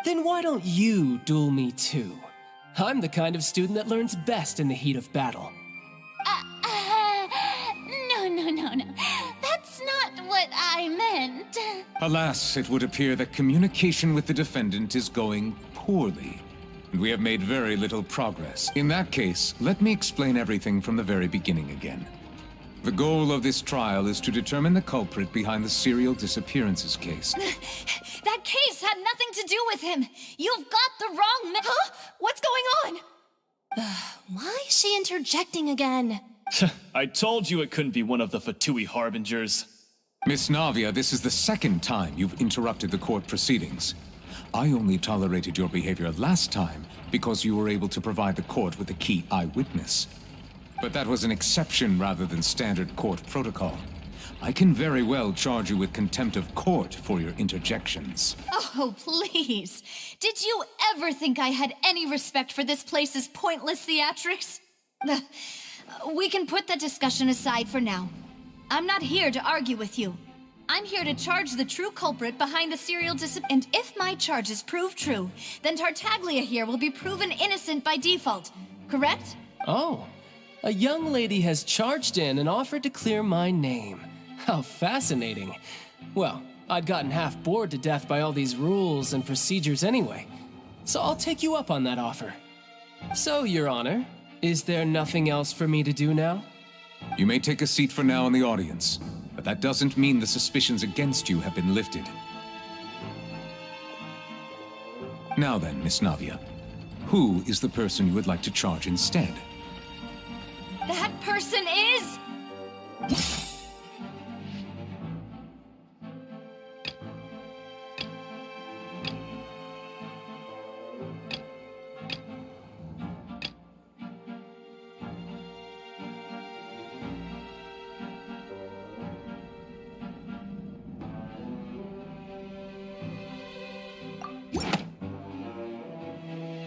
Then why don't you duel me too? I'm the kind of student that learns best in the heat of battle. No. That's not what I meant. Alas, it would appear that communication with the defendant is going poorly, and we have made very little progress. In that case, let me explain everything from the very beginning again. The goal of this trial is to determine the culprit behind the serial disappearances case. That case had nothing to do with him. You've got the wrong Huh? What's going on? Why is she interjecting again? I told you it couldn't be one of the Fatui Harbingers. Miss Navia, this is the second time you've interrupted the court proceedings. I only tolerated your behavior last time because you were able to provide the court with a key eyewitness. But that was an exception rather than standard court protocol. I can very well charge you with contempt of court for your interjections. Oh, please. Did you ever think I had any respect for this place's pointless theatrics? We can put that discussion aside for now. I'm not here to argue with you. I'm here to charge the true culprit behind the serial and if my charges prove true, then Tartaglia here will be proven innocent by default, correct? Oh. A young lady has charged in and offered to clear my name. How fascinating. Well, I'd gotten half bored to death by all these rules and procedures anyway, so I'll take you up on that offer. So, Your Honor, is there nothing else for me to do now? You may take a seat for now in the audience, but that doesn't mean the suspicions against you have been lifted. Now then, Miss Navia, who is the person you would like to charge instead? That person is...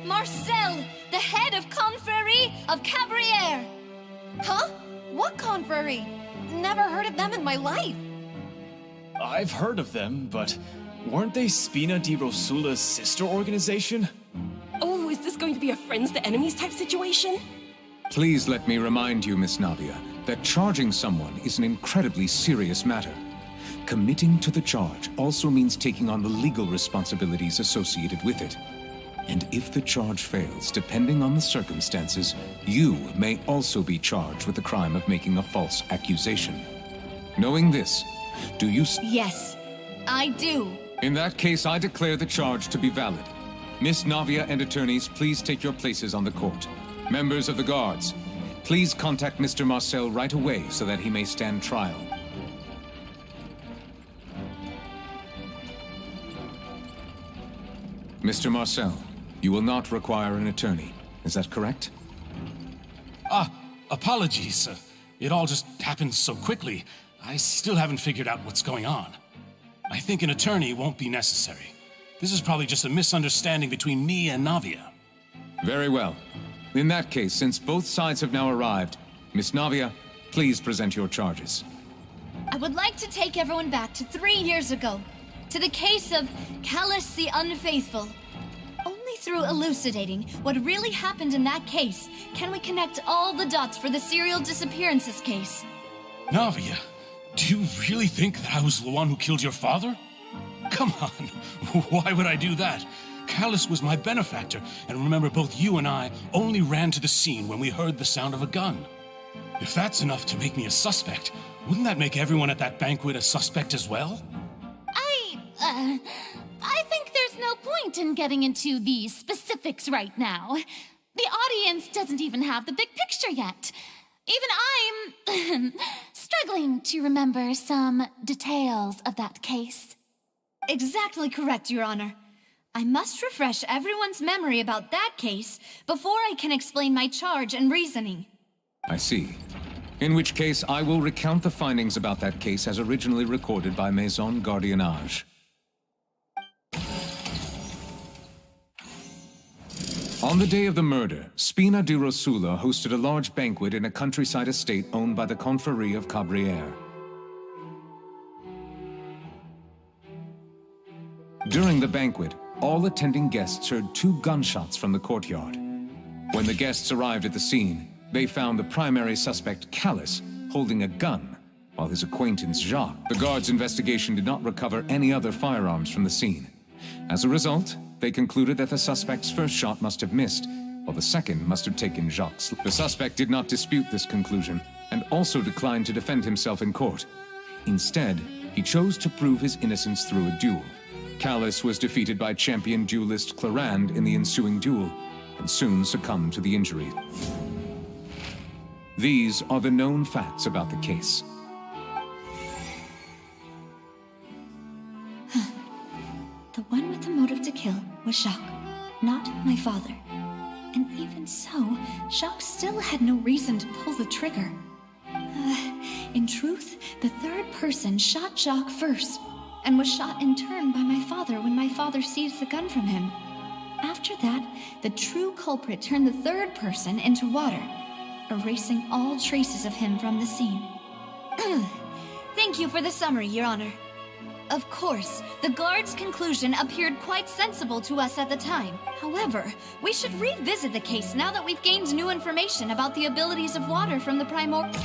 Marcel, the head of Confrérie of Cabrières. Huh? What confrery? Never heard of them in my life. I've heard of them, but weren't they Spina di Rosula's sister organization? Oh, is this going to be a friends to enemies type situation? Please let me remind you, Miss Navia, that charging someone is an incredibly serious matter. Committing to the charge also means taking on the legal responsibilities associated with it. And if the charge fails, depending on the circumstances, you may also be charged with the crime of making a false accusation. Knowing this, do you... Yes, I do. In that case, I declare the charge to be valid. Miss Navia and attorneys, please take your places on the court. Members of the guards, please contact Mr. Marcel right away so that he may stand trial. Mr. Marcel, you will not require an attorney. Is that correct? Apologies. It all just happened so quickly. I still haven't figured out what's going on. I think an attorney won't be necessary. This is probably just a misunderstanding between me and Navia. Very well. In that case, since both sides have now arrived, Miss Navia, please present your charges. I would like to take everyone back to 3 years ago, to the case of Callus the Unfaithful. Only through elucidating what really happened in that case can we connect all the dots for the serial disappearances case. Navia, do you really think that I was the one who killed your father? Come on, why would I do that? Callus was my benefactor, and remember, both you and I only ran to the scene when we heard the sound of a gun. If that's enough to make me a suspect, wouldn't that make everyone at that banquet a suspect as well? I think there's no point in getting into the specifics right now. The audience doesn't even have the big picture yet. Even I'm struggling to remember some details of that case. Exactly correct, Your Honor. I must refresh everyone's memory about that case before I can explain my charge and reasoning. I see. In which case, I will recount the findings about that case as originally recorded by Maison Gardiennage. On the day of the murder, Spina di Rosula hosted a large banquet in a countryside estate owned by the Confrérie of Cabrières. During the banquet, all attending guests heard 2 gunshots from the courtyard. When the guests arrived at the scene, they found the primary suspect, Callus, holding a gun, while his acquaintance, Jacques. The guards' investigation did not recover any other firearms from the scene. As a result, they concluded that the suspect's first shot must have missed, while the second must have taken Jacques'. The suspect did not dispute this conclusion, and also declined to defend himself in court. Instead, he chose to prove his innocence through a duel. Callus was defeated by champion duelist Clarande in the ensuing duel, and soon succumbed to the injury. These are the known facts about the case. The one with the motive to kill was Jacques, not my father. And even so, Jacques still had no reason to pull the trigger. In truth, the third person shot Jacques first, and was shot in turn by my father when my father seized the gun from him. After that, the true culprit turned the third person into water, erasing all traces of him from the scene. Thank you for the summary, Your Honor. Of course, the guard's conclusion appeared quite sensible to us at the time. However, we should revisit the case now that we've gained new information about the abilities of water from the primordial...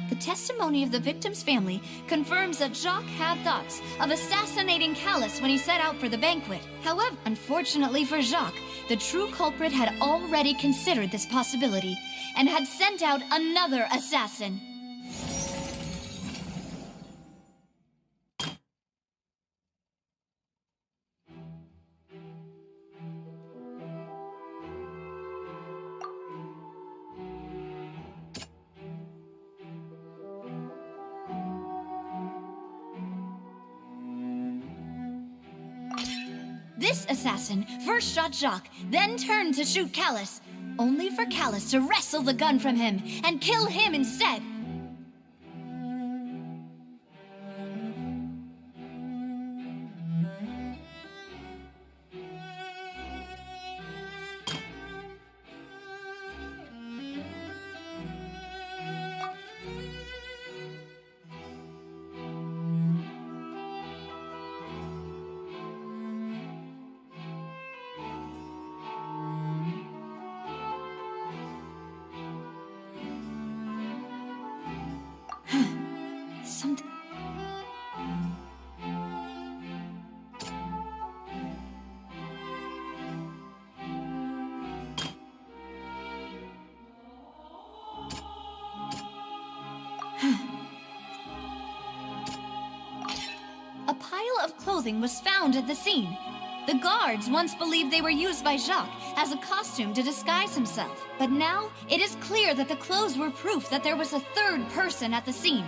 The testimony of the victim's family confirms that Jacques had thoughts of assassinating Callus when he set out for the banquet. However, unfortunately for Jacques, the true culprit had already considered this possibility and had sent out another assassin. This assassin first shot Jacques, then turned to shoot Callus, only for Callus to wrestle the gun from him and kill him instead. Something... A pile of clothing was found at the scene. The guards once believed they were used by Jacques as a costume to disguise himself. But now, it is clear that the clothes were proof that there was a third person at the scene,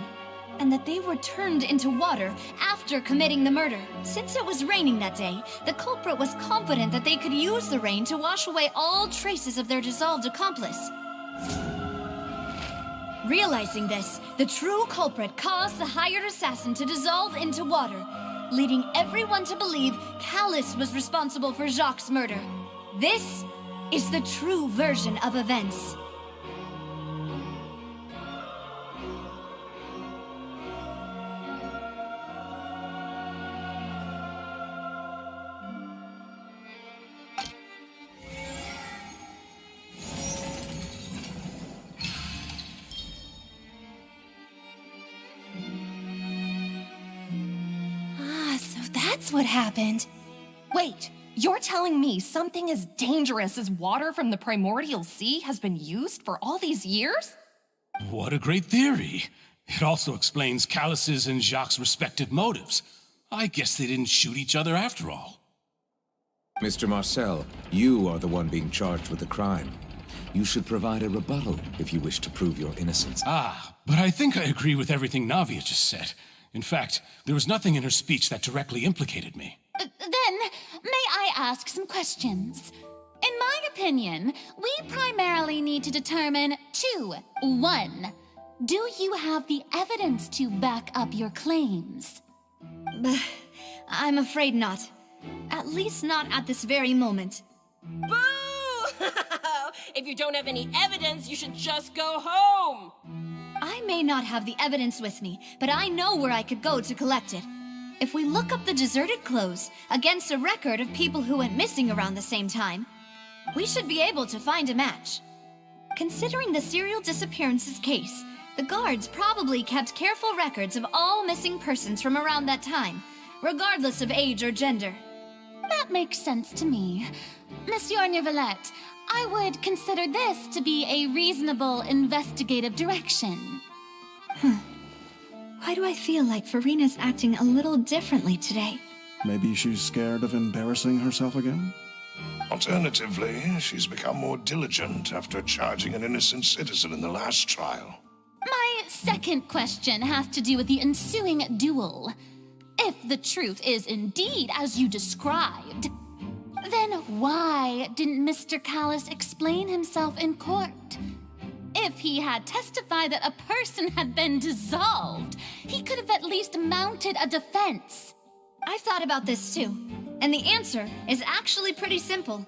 and that they were turned into water after committing the murder. Since it was raining that day, the culprit was confident that they could use the rain to wash away all traces of their dissolved accomplice. Realizing this, the true culprit caused the hired assassin to dissolve into water, leading everyone to believe Callus was responsible for Jacques' murder. This is the true version of events. That's what happened. Wait, you're telling me something as dangerous as water from the primordial sea has been used for all these years? What a great theory. It also explains Callus's and Jacques' respective motives. I guess they didn't shoot each other after all. Mr. Marcel, you are the one being charged with the crime. You should provide a rebuttal if you wish to prove your innocence. Ah, but I think I agree with everything Navia just said. In fact, there was nothing in her speech that directly implicated me. Then, may I ask some questions? In my opinion, we primarily need to determine two. One, do you have the evidence to back up your claims? I'm afraid not. At least not at this very moment. Boo! If you don't have any evidence, you should just go home! I may not have the evidence with me, but I know where I could go to collect it. If we look up the deserted clothes against a record of people who went missing around the same time, we should be able to find a match. Considering the serial disappearances case, the guards probably kept careful records of all missing persons from around that time, regardless of age or gender. That makes sense to me. Monsieur Neuvillette, I would consider this to be a reasonable investigative direction. Why do I feel like Farina's acting a little differently today? Maybe she's scared of embarrassing herself again? Alternatively, she's become more diligent after charging an innocent citizen in the last trial. My second question has to do with the ensuing duel. If the truth is indeed as you described, then why didn't Mr. Callus explain himself in court? If he had testified that a person had been dissolved, he could have at least mounted a defense. I've thought about this too, and the answer is actually pretty simple.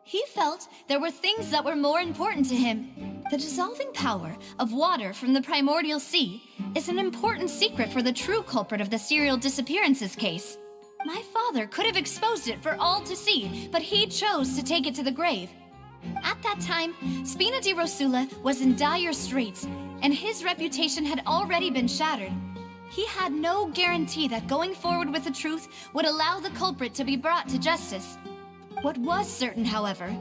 He felt there were things that were more important to him. The dissolving power of water from the primordial sea is an important secret for the true culprit of the serial disappearances case. My father could have exposed it for all to see, but he chose to take it to the grave. At that time, Spina di Rosula was in dire straits, and his reputation had already been shattered. He had no guarantee that going forward with the truth would allow the culprit to be brought to justice. What was certain, however,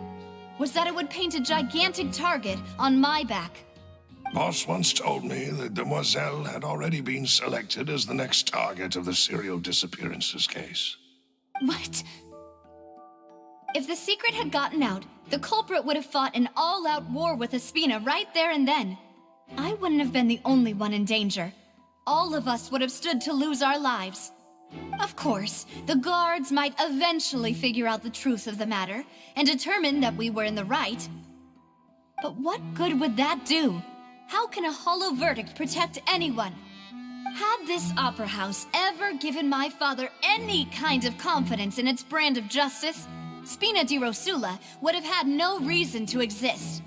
was that it would paint a gigantic target on my back. Boss once told me that Demoiselle had already been selected as the next target of the serial disappearances case. What? If the secret had gotten out, the culprit would have fought an all-out war with Espina right there and then. I wouldn't have been the only one in danger. All of us would have stood to lose our lives. Of course, the guards might eventually figure out the truth of the matter and determine that we were in the right. But what good would that do? How can a hollow verdict protect anyone? Had this opera house ever given my father any kind of confidence in its brand of justice, Spina di Rosula would have had no reason to exist.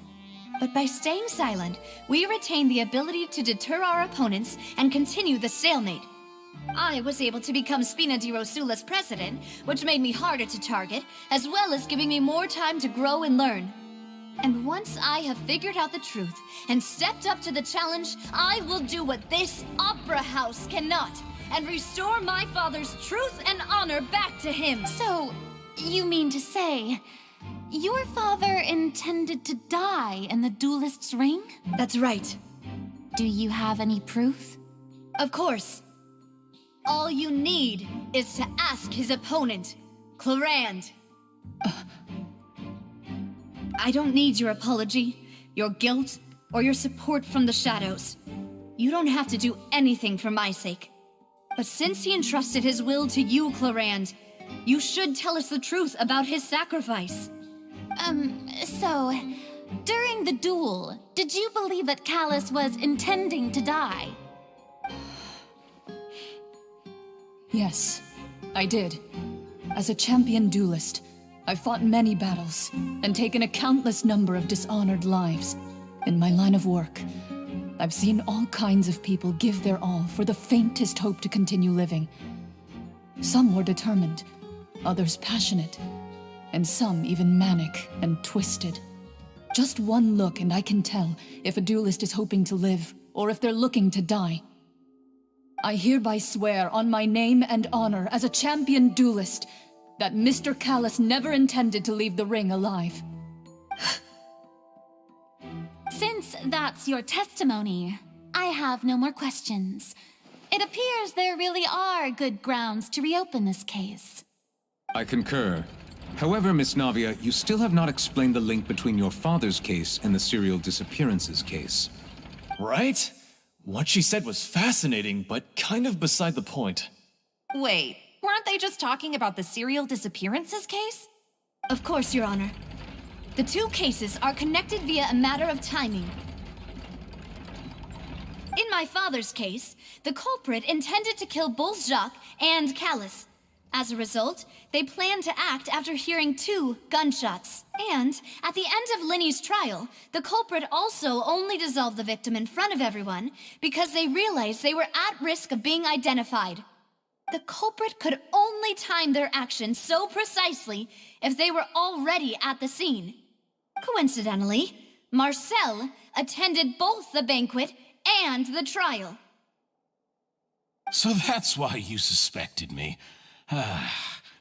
But by staying silent, we retain the ability to deter our opponents and continue the stalemate. I was able to become Spina di Rosula's president, which made me harder to target, as well as giving me more time to grow and learn. And once I have figured out the truth and stepped up to the challenge, I will do what this opera house cannot, and restore my father's truth and honor back to him. So, you mean to say, your father intended to die in the duelist's ring? That's right. Do you have any proof? Of course. All you need is to ask his opponent, Clorand. I don't need your apology, your guilt, or your support from the shadows. You don't have to do anything for my sake. But since he entrusted his will to you, Clorand, you should tell us the truth about his sacrifice. So, during the duel, did you believe that Callus was intending to die? Yes, I did. As a champion duelist, I've fought many battles and taken a countless number of dishonored lives. In my line of work, I've seen all kinds of people give their all for the faintest hope to continue living. Some were determined, others passionate, and some even manic and twisted. Just one look and I can tell if a duelist is hoping to live or if they're looking to die. I hereby swear on my name and honor as a champion duelist that Mr. Callus never intended to leave the ring alive. Since that's your testimony, I have no more questions. It appears there really are good grounds to reopen this case. I concur. However, Miss Navia, you still have not explained the link between your father's case and the serial disappearances case. Right? What she said was fascinating, but kind of beside the point. Wait, weren't they just talking about the serial disappearances case? Of course, Your Honor. The two cases are connected via a matter of timing. In my father's case, the culprit intended to kill both Jacques and Callus. As a result, they planned to act after hearing 2 gunshots. And at the end of Linny's trial, the culprit also only dissolved the victim in front of everyone because they realized they were at risk of being identified. The culprit could only time their actions so precisely if they were already at the scene. Coincidentally, Marcel attended both the banquet and the trial. So that's why you suspected me.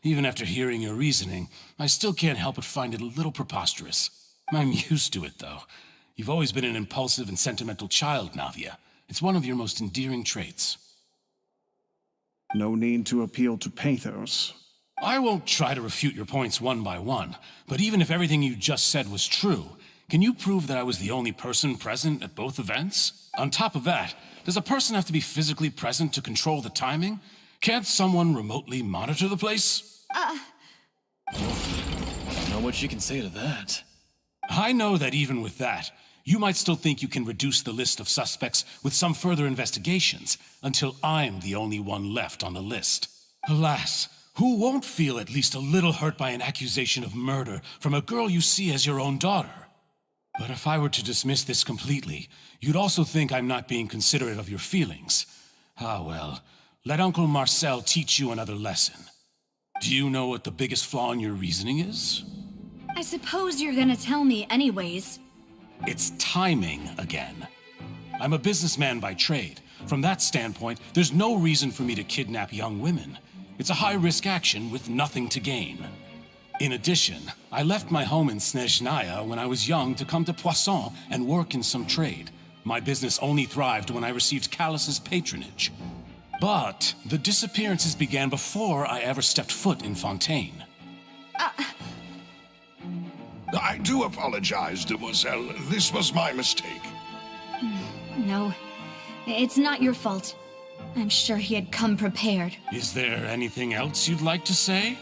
Even after hearing your reasoning, I still can't help but find it a little preposterous. I'm used to it, though. You've always been an impulsive and sentimental child, Navia. It's one of your most endearing traits. No need to appeal to pathos. I won't try to refute your points one by one, but even if everything you just said was true, can you prove that I was the only person present at both events? On top of that, does a person have to be physically present to control the timing? Can't someone remotely monitor the place? I don't know what you can say to that. I know that even with that, you might still think you can reduce the list of suspects with some further investigations until I'm the only one left on the list. Alas, who won't feel at least a little hurt by an accusation of murder from a girl you see as your own daughter? But if I were to dismiss this completely, you'd also think I'm not being considerate of your feelings. Ah well, let Uncle Marcel teach you another lesson. Do you know what the biggest flaw in your reasoning is? I suppose you're gonna tell me anyways. It's timing again. I'm a businessman by trade. From that standpoint, there's no reason for me to kidnap young women. It's a high-risk action with nothing to gain. In addition, I left my home in Snezhnaya when I was young to come to Poisson and work in some trade. My business only thrived when I received Callus's patronage. But the disappearances began before I ever stepped foot in Fontaine. I do apologize, demoiselle. This was my mistake. No, it's not your fault. I'm sure he had come prepared. Is there anything else you'd like to say?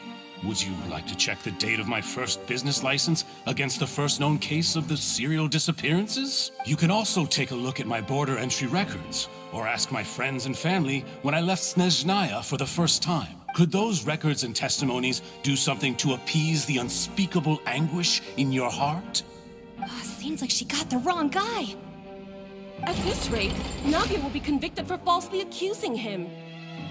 Would you like to check the date of my first business license against the first known case of the serial disappearances? You can also take a look at my border entry records, or ask my friends and family when I left Snezhnaya for the first time. Could those records and testimonies do something to appease the unspeakable anguish in your heart? Seems like she got the wrong guy. At this rate, Navia will be convicted for falsely accusing him.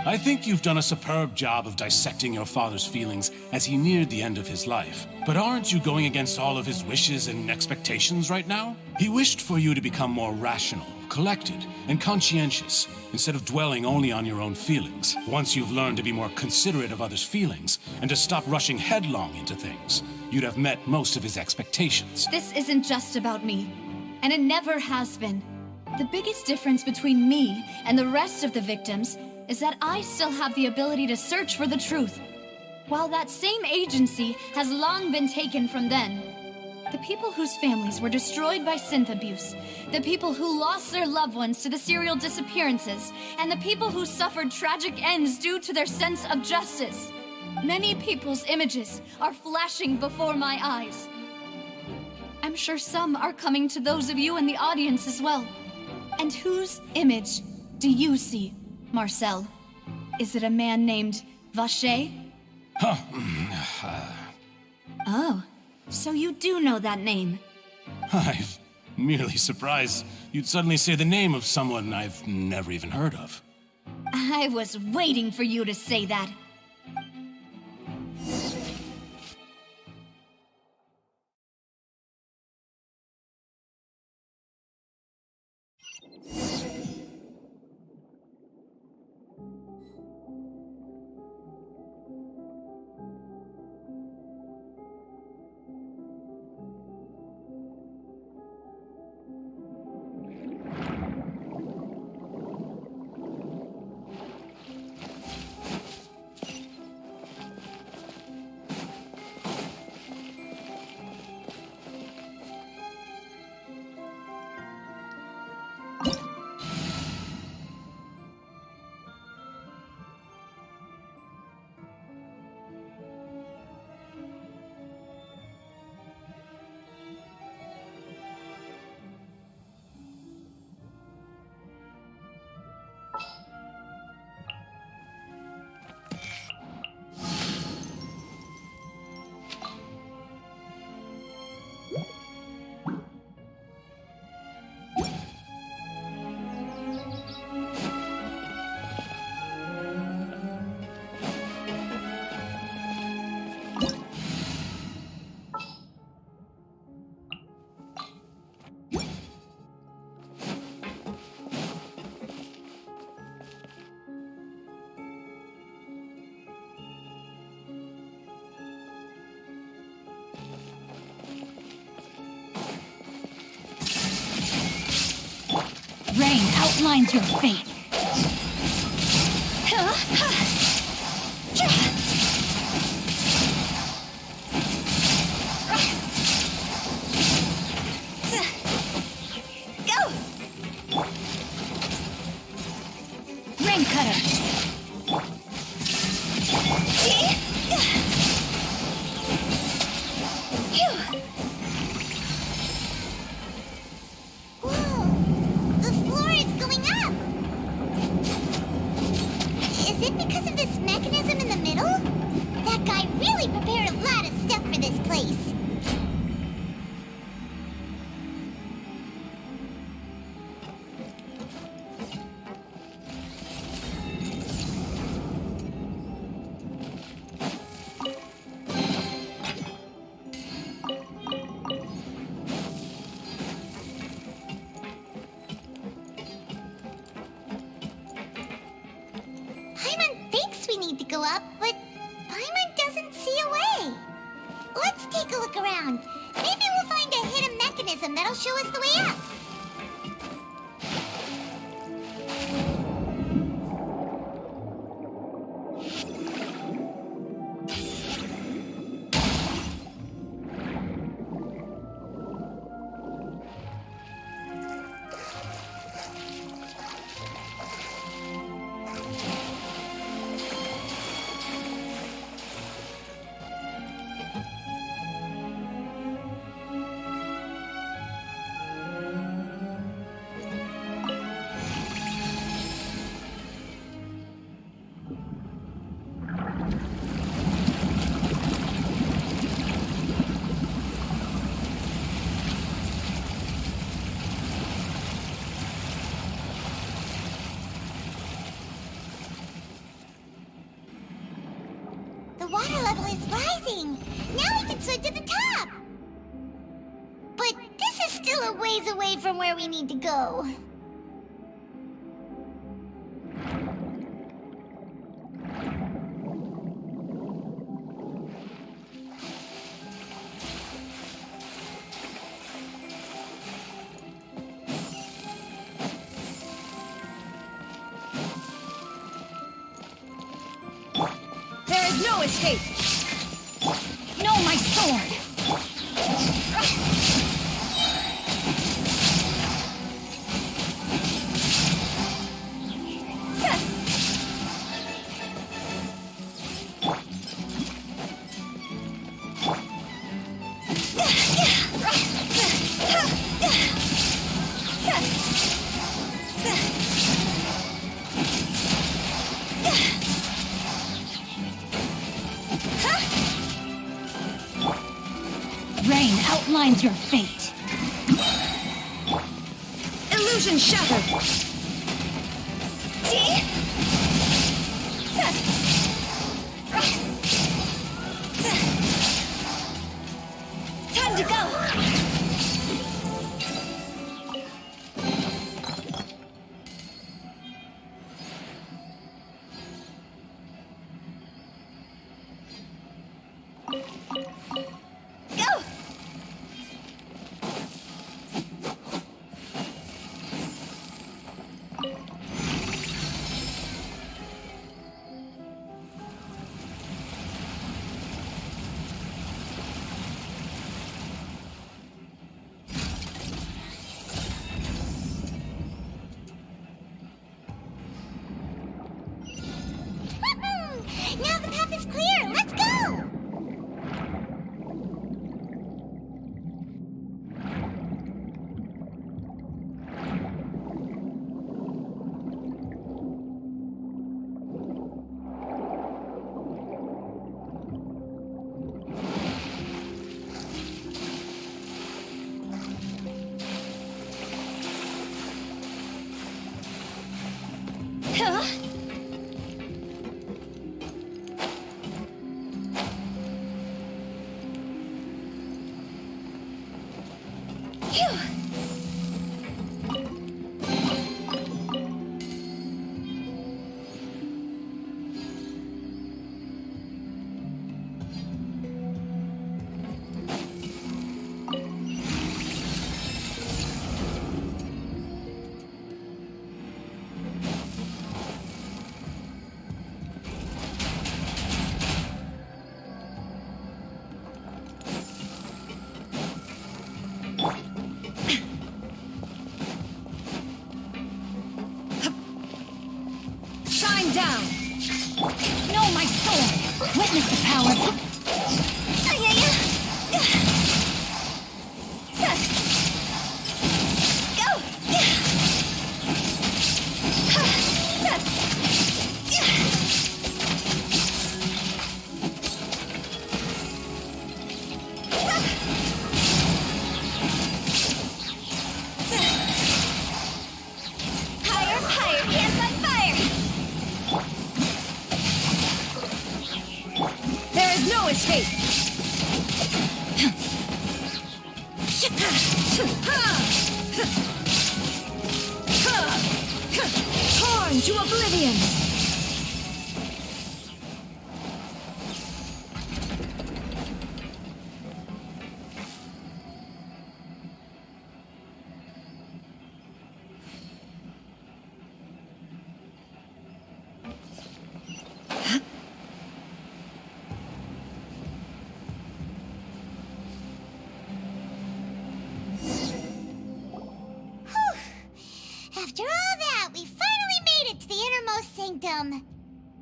I think you've done a superb job of dissecting your father's feelings as he neared the end of his life. But aren't you going against all of his wishes and expectations right now? He wished for you to become more rational, collected, and conscientious, instead of dwelling only on your own feelings. Once you've learned to be more considerate of others' feelings, and to stop rushing headlong into things, you'd have met most of his expectations. This isn't just about me, and it never has been. The biggest difference between me and the rest of the victims is that I still have the ability to search for the truth, while that same agency has long been taken from them. The people whose families were destroyed by synth abuse, the people who lost their loved ones to the serial disappearances, and the people who suffered tragic ends due to their sense of justice. Many people's images are flashing before my eyes. I'm sure some are coming to those of you in the audience as well. And whose image do you see, Marcel? Is it a man named Vacher? Oh, so you do know that name. I'm merely surprised you'd suddenly say the name of someone I've never even heard of. I was waiting for you to say that. Rain outlines your fate. Go! Rain cutter. Go up, but Paimon doesn't see a way. Let's take a look around. Maybe we'll find a hidden mechanism that'll show us the way up. water level is rising. Now we can swim to the top. But this is still a ways away from where we need to go. There is no escape! No, my sword! Rain outlines your fate. Illusion shattered. See? Time to go. Go! Now the path is clear. Let's go! Huh? Phew. Shine down! No, my sword! Witness the power! Go! Higher, higher, hands on fire! There is no escape! Torn to oblivion! After all that, we finally made it to the innermost sanctum.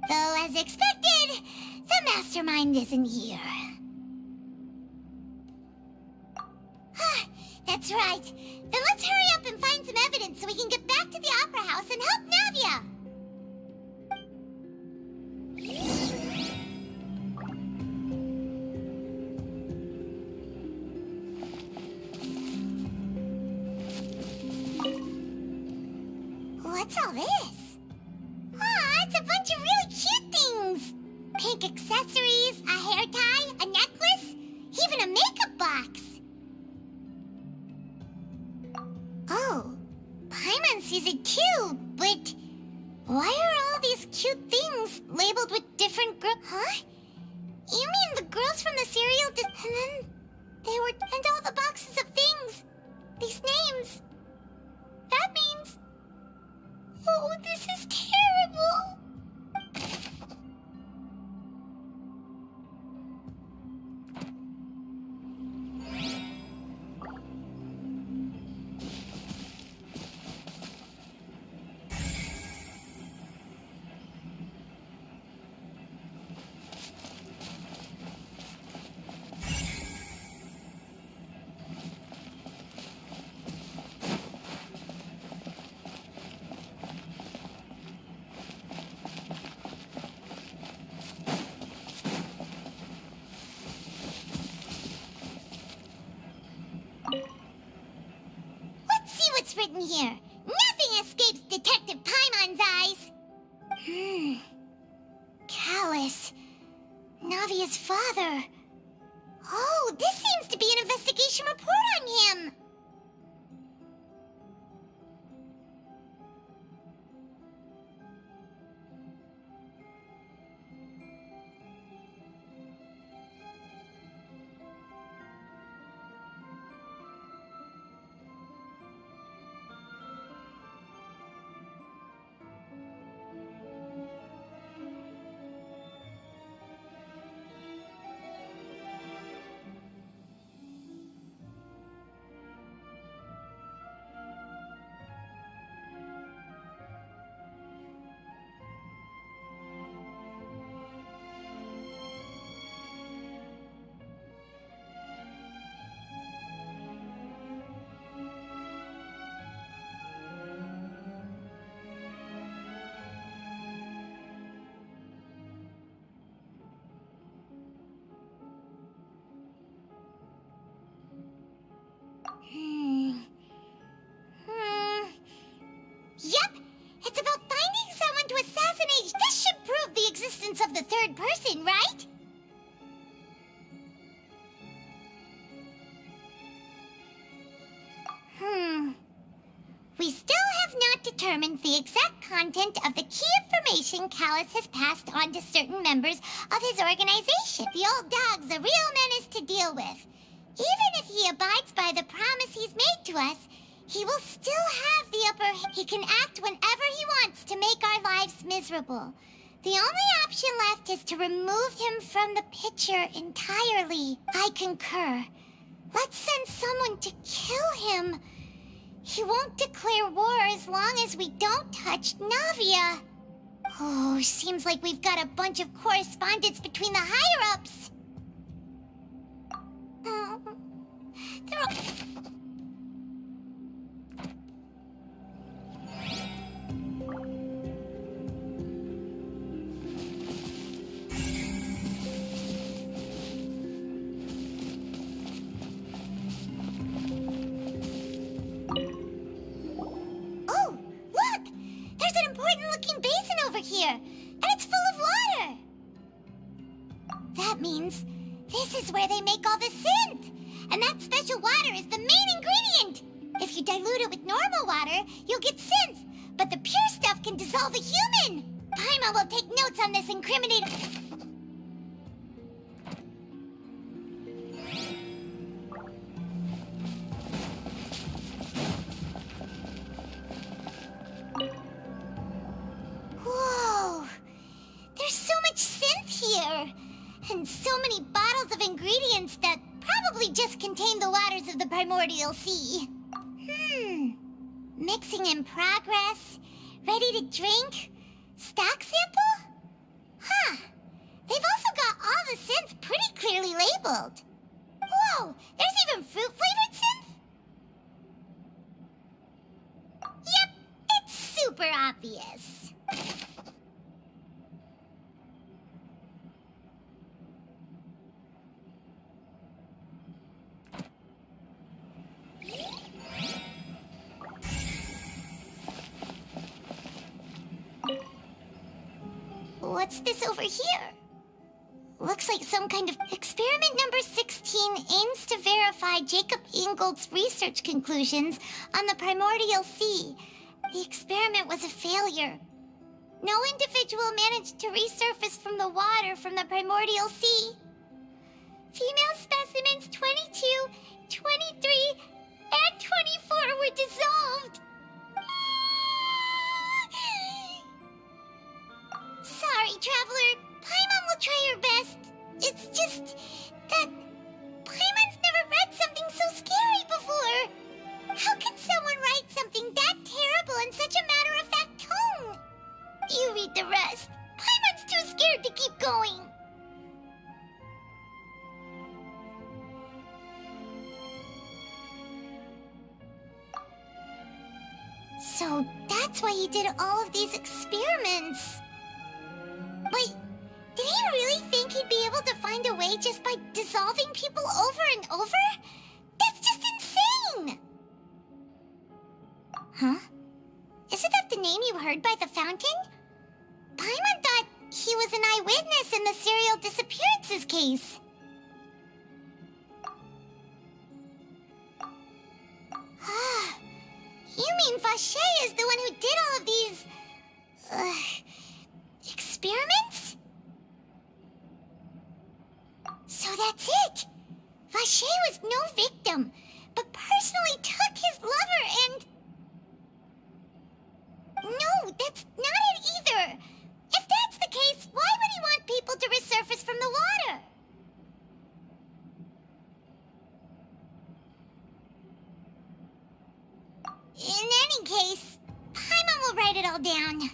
Though, as expected, the mastermind isn't here. That's right. Then let's hurry up and find some evidence so we can get back to the Opera House and help Navia. What's all this? Aw, it's a bunch of really cute things. Pink accessories, Yes, is it cute? But why are all these cute things labeled with different Huh? You mean the girls from the cereal and then and all the boxes of things. These names. That means... Oh, this is terrible. Written here. Nothing escapes Detective Paimon's eyes. Callus. Navia's father. Oh, this seems to be an investigation report on him. Yep, it's about finding someone to assassinate. This should prove the existence of the third person, right? We still have not determined the exact content of the key information Callus has passed on to certain members of his organization. The old dog's a real menace to deal with. Even if he abides by the promise he's made to us, he will still have the upper hand. He can act whenever he wants to make our lives miserable. The only option left is to remove him from the picture entirely. I concur. Let's send someone to kill him. He won't declare war as long as we don't touch Navia. Oh, seems like we've got a bunch of correspondence between the higher-ups. They're all... Oh, look! There's an important-looking basin over here, and it's full of water. That means this is where they make all the synth. And that special water is the main ingredient! If you dilute it with normal water, you'll get synth, but the pure stuff can dissolve a human! Paimon will take notes on this incriminating... Whoa! There's so much synth here! And so many bottles of ingredients that probably just contain the waters of the primordial sea. Mixing in progress. Ready to drink? Stock sample? Huh. They've also got all the synth pretty clearly labeled. Whoa, there's even fruit-flavored synth? Yep, it's super obvious. What's this over here? Looks like some kind of... Experiment number 16 aims to verify Jacob Ingold's research conclusions on the primordial sea. The experiment was a failure. No individual managed to resurface from the water from the primordial sea. Female specimens 22, 23, and 24 were dissolved. Sorry, Traveler. Paimon will try her best. It's just that Paimon's never read something so scary before. How can someone write something that terrible in such a matter-of-fact tone? You read the rest. Paimon's too scared to keep going. So that's why he did all of these experiments. Wait, did he really think he'd be able to find a way just by dissolving people over and over? That's just insane! Huh? Isn't that the name you heard by the fountain? Paimon thought he was an eyewitness in the serial disappearances case. You mean Vache is the one who did all of these... experiments? So that's it! Vache was no victim, but personally took his lover and... No, that's not it either! If that's the case, why would he want people to resurface from the water? In any case, Paimon will write it all down.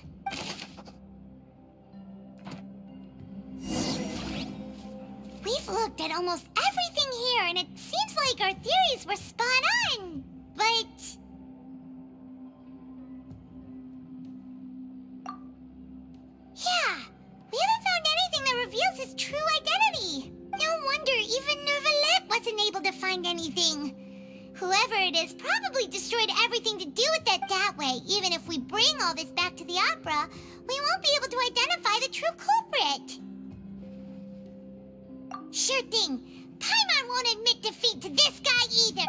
We've looked at almost everything here, and it seems like our theories were spot on, but... Yeah, we haven't found anything that reveals his true identity. No wonder even Neuvillette wasn't able to find anything. Whoever it is probably destroyed everything to do with it that way. Even if we bring all this back to the opera, we won't be able to identify the true culprit. Sure thing. Paimon won't admit defeat to this guy either.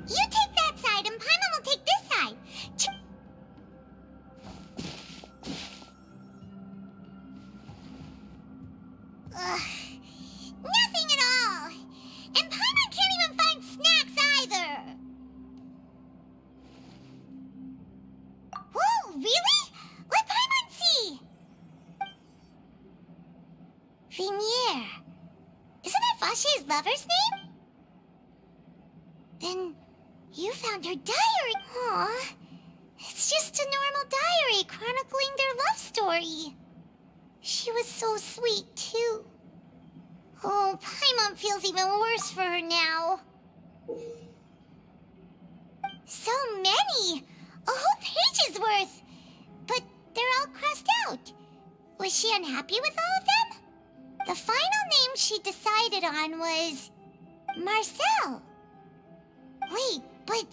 You take that side and Paimon will take this side. Nothing at all. And Paimon can't even find snacks either. Whoa, really? Let Paimon see. Vinier. Isn't that Vache's lover's name? Then you found her diary. Aw. It's just a normal diary chronicling their love story. She was so sweet, too. Oh, Paimon feels even worse for her now. So many! A whole page's worth! But they're all crossed out. Was she unhappy with all of them? The final name she decided on was... Marcel. Wait, but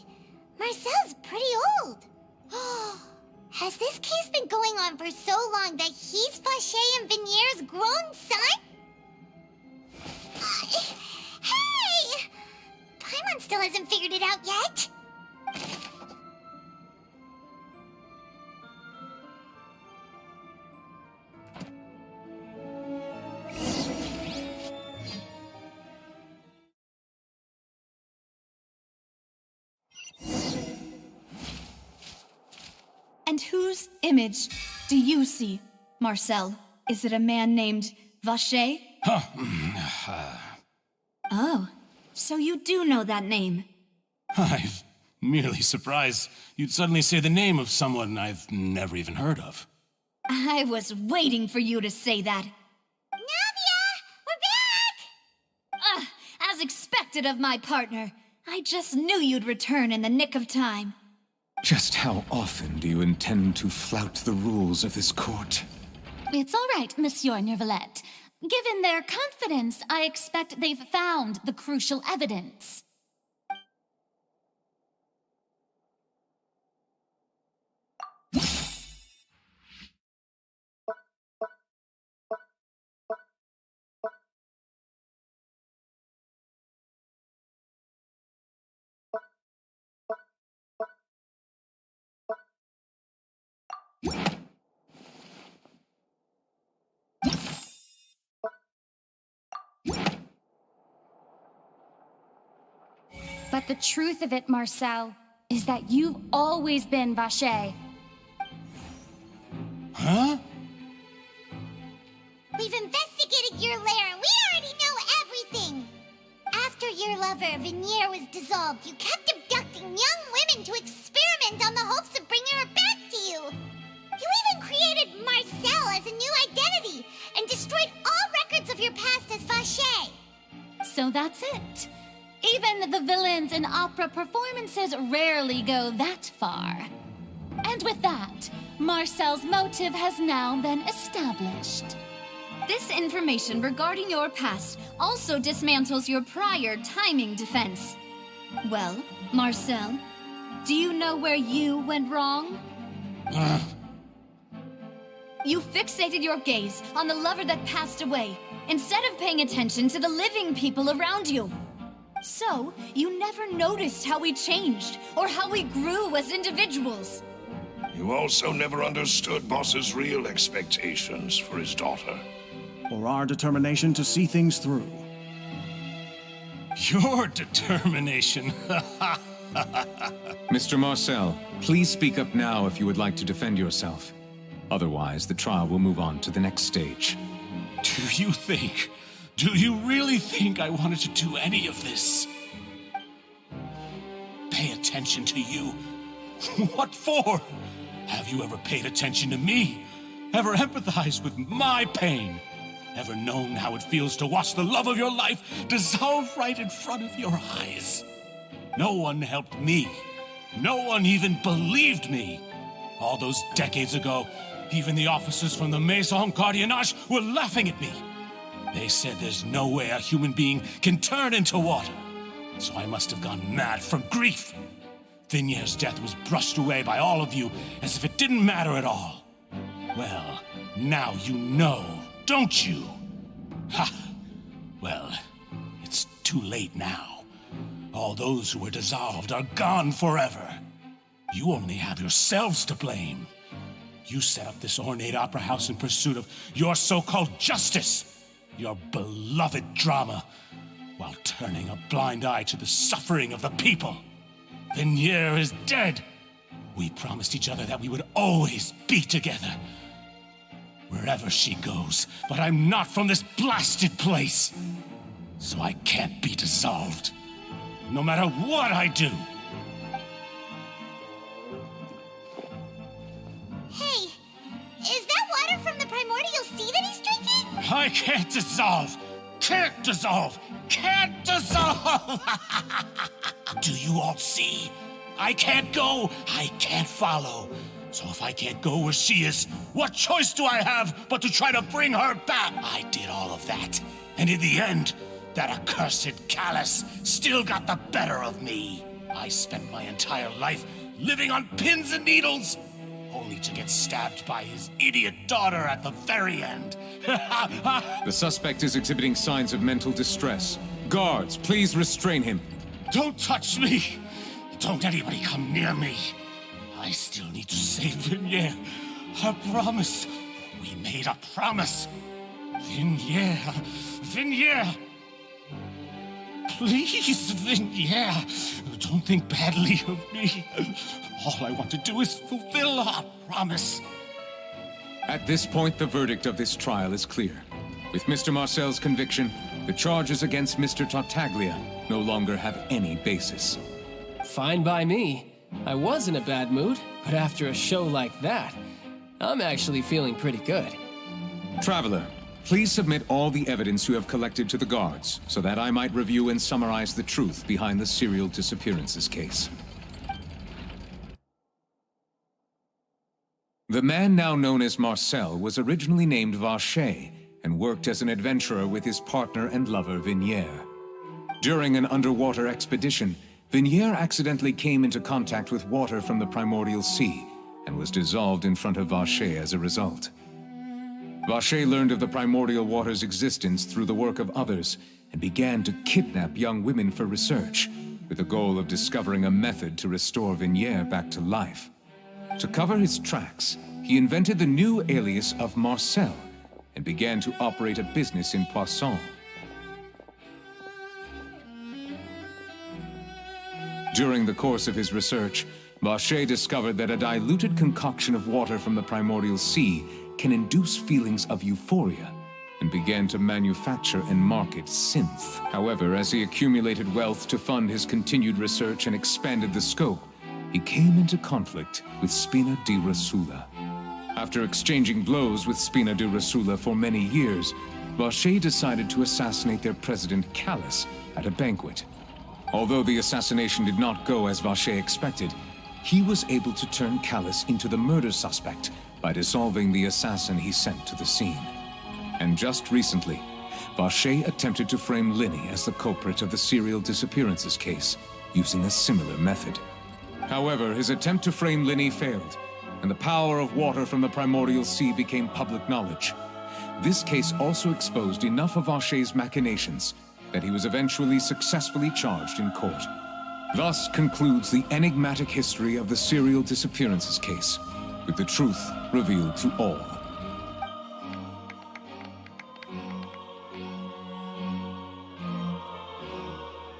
Marcel's pretty old. Has this case been going on for so long that he's Vache and Vinier's grown son? Hey! Paimon still hasn't figured it out yet. And whose image do you see, Marcel? Is it a man named Vache? Oh, so you do know that name. I'm merely surprised you'd suddenly say the name of someone I've never even heard of. I was waiting for you to say that. Navia! We're back! As expected of my partner. I just knew you'd return in the nick of time. Just how often do you intend to flout the rules of this court? It's all right, Monsieur Neuvillette. Given their confidence, I expect they've found the crucial evidence. But the truth of it, Marcel, is that you've always been Vache. Huh? We've investigated your lair and we already know everything! After your lover, Veneer, was dissolved, you kept abducting young women to experiment on the hopes of bringing her back to you! You even created Marcel as a new identity and destroyed all records of your past as Vache! So that's it. Even the villains in opera performances rarely go that far. And with that, Marcel's motive has now been established. This information regarding your past also dismantles your prior timing defense. Well, Marcel, do you know where you went wrong? You fixated your gaze on the lover that passed away, instead of paying attention to the living people around you. So, you never noticed how we changed, or how we grew as individuals. You also never understood Boss's real expectations for his daughter. Or our determination to see things through. Your determination. Mr. Marcel, please speak up now if you would like to defend yourself. Otherwise, the trial will move on to the next stage. Do you really think I wanted to do any of this? Pay attention to you? What for? Have you ever paid attention to me? Ever empathized with my pain? Ever known how it feels to watch the love of your life dissolve right in front of your eyes? No one helped me. No one even believed me. All those decades ago, even the officers from the Maison Gardiennage were laughing at me. They said there's no way a human being can turn into water. So I must have gone mad from grief. Vinier's death was brushed away by all of you as if it didn't matter at all. Well, now you know, don't you? Ha! Well, it's too late now. All those who were dissolved are gone forever. You only have yourselves to blame. You set up this ornate opera house in pursuit of your so-called justice. Your beloved drama, while turning a blind eye to the suffering of the people. Venier is dead. We promised each other that we would always be together. Wherever she goes, but I'm not from this blasted place. So I can't be dissolved, no matter what I do. Hey, is that water from the primordial sea that he's drinking? I can't dissolve! Can't dissolve! Can't dissolve! Do you all see? I can't go, I can't follow. So if I can't go where she is, what choice do I have but to try to bring her back? I did all of that, and in the end, that accursed Callus still got the better of me. I spent my entire life living on pins and needles, only to get stabbed by his idiot daughter at the very end. The suspect is exhibiting signs of mental distress. Guards, please restrain him. Don't touch me! Don't anybody come near me. I still need to save Venier. A promise. We made a promise. Venier. Venier. Please, Venier. Don't think badly of me. All I want to do is fulfill our promise. At this point, the verdict of this trial is clear. With Mr. Marcel's conviction, the charges against Mr. Tartaglia no longer have any basis. Fine by me. I was in a bad mood, but after a show like that, I'm actually feeling pretty good. Traveler, please submit all the evidence you have collected to the guards, so that I might review and summarize the truth behind the serial disappearances case. The man now known as Marcel was originally named Vache, and worked as an adventurer with his partner and lover Vignier. During an underwater expedition, Vignier accidentally came into contact with water from the primordial sea and was dissolved in front of Vacher as a result. Vacher learned of the primordial water's existence through the work of others and began to kidnap young women for research, with the goal of discovering a method to restore Vignier back to life. To cover his tracks, he invented the new alias of Marcel and began to operate a business in Poisson. During the course of his research, Vacher discovered that a diluted concoction of water from the primordial sea can induce feelings of euphoria, and began to manufacture and market synth. However, as he accumulated wealth to fund his continued research and expanded the scope, he came into conflict with Spina di Rosula. After exchanging blows with Spina di Rosula for many years, Vacher decided to assassinate their president Callus at a banquet. Although the assassination did not go as Vacher expected, he was able to turn Callus into the murder suspect by dissolving the assassin he sent to the scene. And just recently, Vacher attempted to frame Linny as the culprit of the serial disappearances case, using a similar method. However, his attempt to frame Linny failed, and the power of water from the primordial sea became public knowledge. This case also exposed enough of Vacher's machinations that he was eventually successfully charged in court. Thus concludes the enigmatic history of the serial disappearances case, with the truth revealed to all.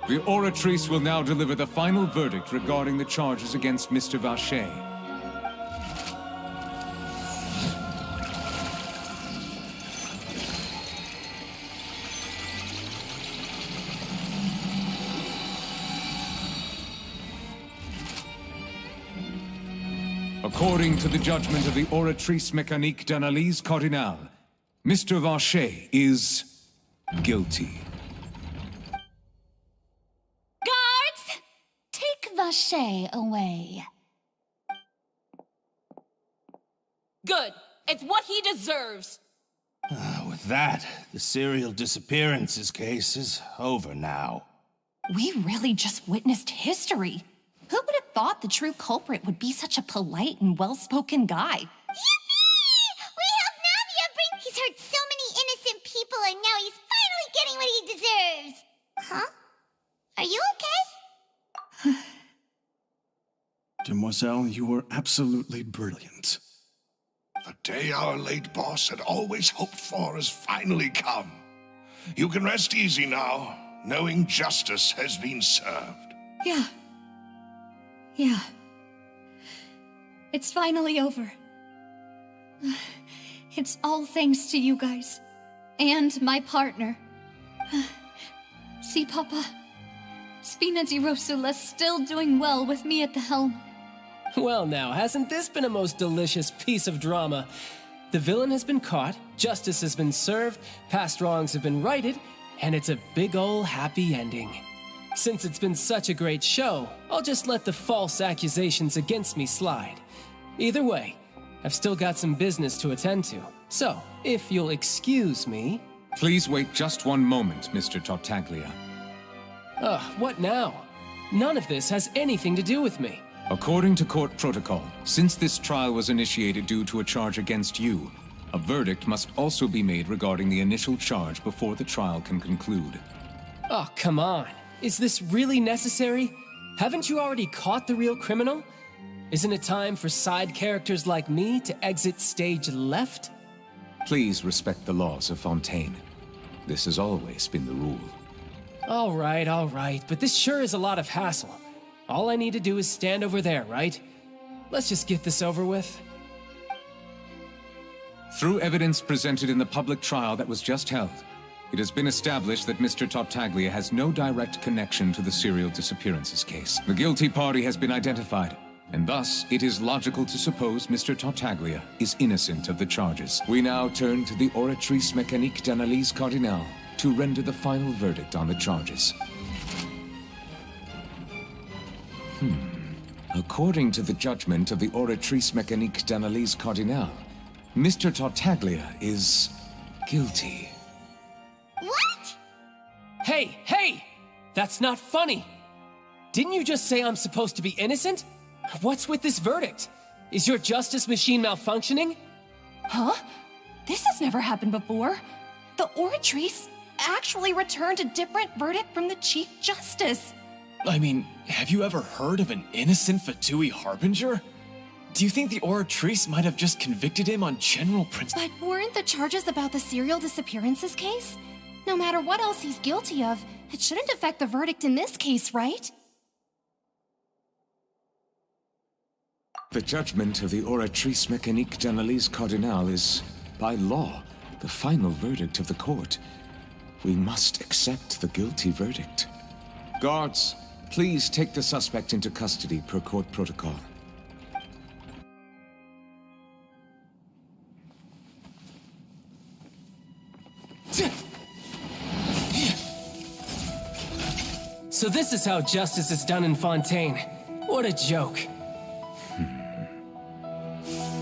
The Oratrice will now deliver the final verdict regarding the charges against Mr. Vacher. According to the judgment of the Oratrice Mécanique d'Analyse Cardinale, Mr. Vacher is guilty. Guards! Take Vacher away. Good. It's what he deserves. With that, the serial disappearances case is over now. We really just witnessed history. Who would have thought the true culprit would be such a polite and well-spoken guy? Yippee! We helped Navia bring... He's hurt so many innocent people, and now he's finally getting what he deserves. Huh? Are you okay? Demoiselle, you were absolutely brilliant. The day our late boss had always hoped for has finally come. You can rest easy now, knowing justice has been served. Yeah. It's finally over. It's all thanks to you guys. And my partner. See, Papa? Spina di Rosula's still doing well with me at the helm. Well now, hasn't this been a most delicious piece of drama? The villain has been caught, justice has been served, past wrongs have been righted, and it's a big ol' happy ending. Since it's been such a great show, I'll just let the false accusations against me slide. Either way, I've still got some business to attend to. So, if you'll excuse me... Please wait just one moment, Mr. Tartaglia. What now? None of this has anything to do with me. According to court protocol, since this trial was initiated due to a charge against you, a verdict must also be made regarding the initial charge before the trial can conclude. Oh, come on. Is this really necessary? Haven't you already caught the real criminal? Isn't it time for side characters like me to exit stage left? Please respect the laws of Fontaine. This has always been the rule. All right, but this sure is a lot of hassle. All I need to do is stand over there, right? Let's just get this over with. Through evidence presented in the public trial that was just held, it has been established that Mr. Tartaglia has no direct connection to the serial disappearances case. The guilty party has been identified, and thus it is logical to suppose Mr. Tartaglia is innocent of the charges. We now turn to the Oratrice Mécanique d'Analyse Cardinale to render the final verdict on the charges. According to the judgment of the Oratrice Mécanique d'Analyse Cardinale, Mr. Tartaglia is guilty. What? Hey, hey! That's not funny! Didn't you just say I'm supposed to be innocent? What's with this verdict? Is your justice machine malfunctioning? Huh? This has never happened before. The Oratrice actually returned a different verdict from the Chief Justice. I mean, have you ever heard of an innocent Fatui Harbinger? Do you think the Oratrice might have just convicted him on general principle? But weren't the charges about the serial disappearances case? No matter what else he's guilty of, it shouldn't affect the verdict in this case, right? The judgment of the Oratrice Mécanique d'Analyse Cardinal is, by law, the final verdict of the court. We must accept the guilty verdict. Guards, please take the suspect into custody per court protocol. So this is how justice is done in Fontaine. What a joke.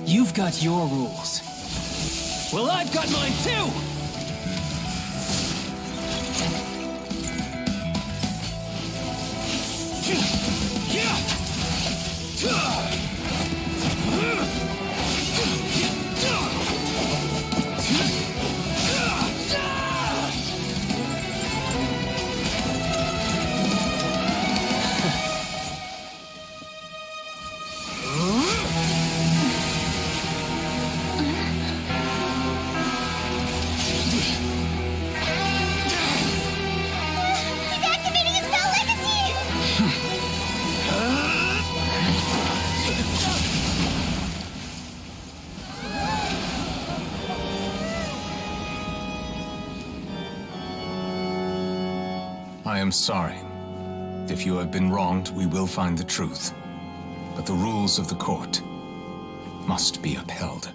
You've got your rules. Well, I've got mine too! I am sorry. If you have been wronged, we will find the truth. But the rules of the court must be upheld.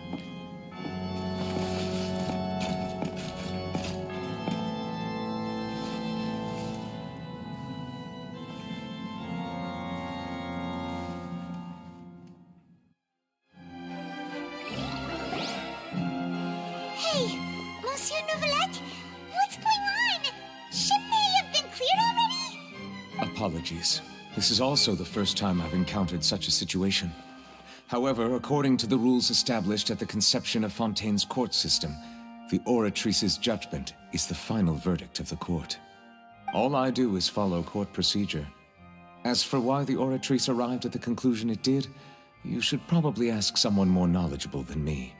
Hey, Monsieur Novelette, what's going on? Shouldn't they have been cleared already? Apologies. This is also the first time I've encountered such a situation. However, according to the rules established at the conception of Fontaine's court system, the Oratrice's judgment is the final verdict of the court. All I do is follow court procedure. As for why the Oratrice arrived at the conclusion it did, you should probably ask someone more knowledgeable than me.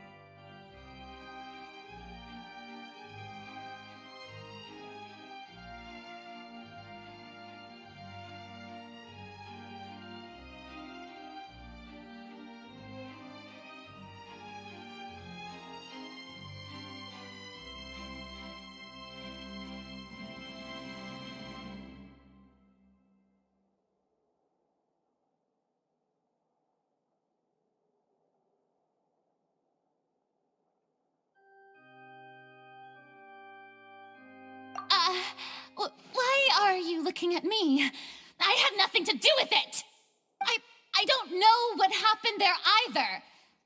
Why are you looking at me? I had nothing to do with it! I don't know what happened there either!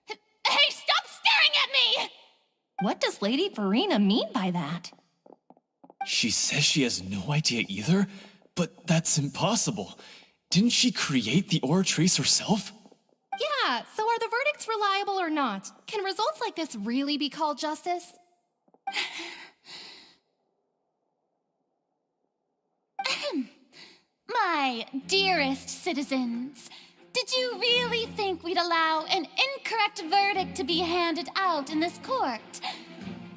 Hey, stop staring at me! What does Lady Farina mean by that? She says she has no idea either, but that's impossible. Didn't she create the Oratrice herself? Yeah, so are the verdicts reliable or not? Can results like this really be called justice? My dearest citizens, did you really think we'd allow an incorrect verdict to be handed out in this court?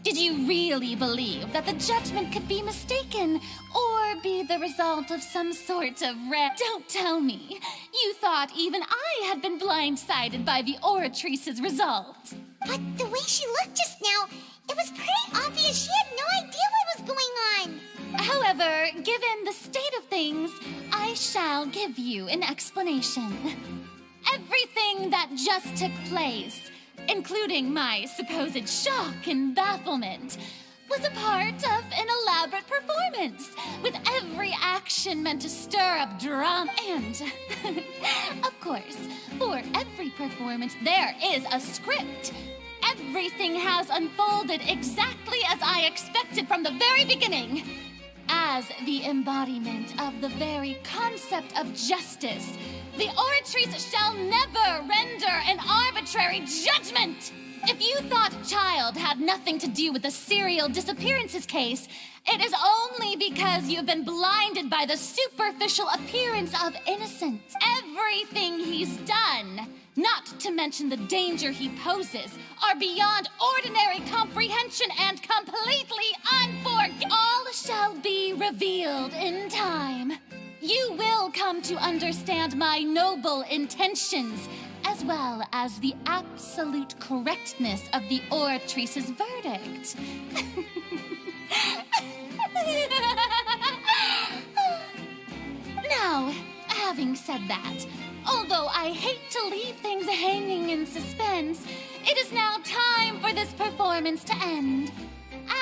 Did you really believe that the judgment could be mistaken or be the result of some sort of Don't tell me. You thought even I had been blindsided by the Oratrice's result. But the way she looked just now, it was pretty obvious she had no idea what was going on. However, given the state of things, I shall give you an explanation. Everything that just took place, including my supposed shock and bafflement, was a part of an elaborate performance, with every action meant to stir up drama. And, of course, for every performance, there is a script. everything has unfolded exactly as I expected from the very beginning. As the embodiment of the very concept of justice, the Oratrice shall never render an arbitrary judgment! If you thought Child had nothing to do with the serial disappearances case, it is only because you've been blinded by the superficial appearance of innocence. Everything he's done, not to mention the danger he poses, are beyond ordinary comprehension and completely unforgivable. All shall be revealed in time. You will come to understand my noble intentions, as well as the absolute correctness of the Oratrice's verdict. Now, having said that, although I hate to leave things hanging in suspense, it is now time for this performance to end.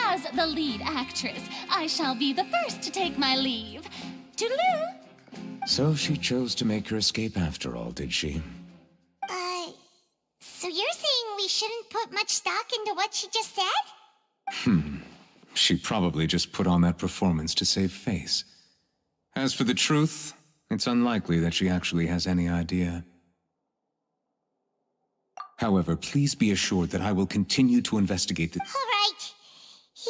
As the lead actress, I shall be the first to take my leave. Toodaloo! So she chose to make her escape after all, did she? So you're saying we shouldn't put much stock into what she just said? She probably just put on that performance to save face. As for the truth, it's unlikely that she actually has any idea. However, please be assured that I will continue to investigate the— All right.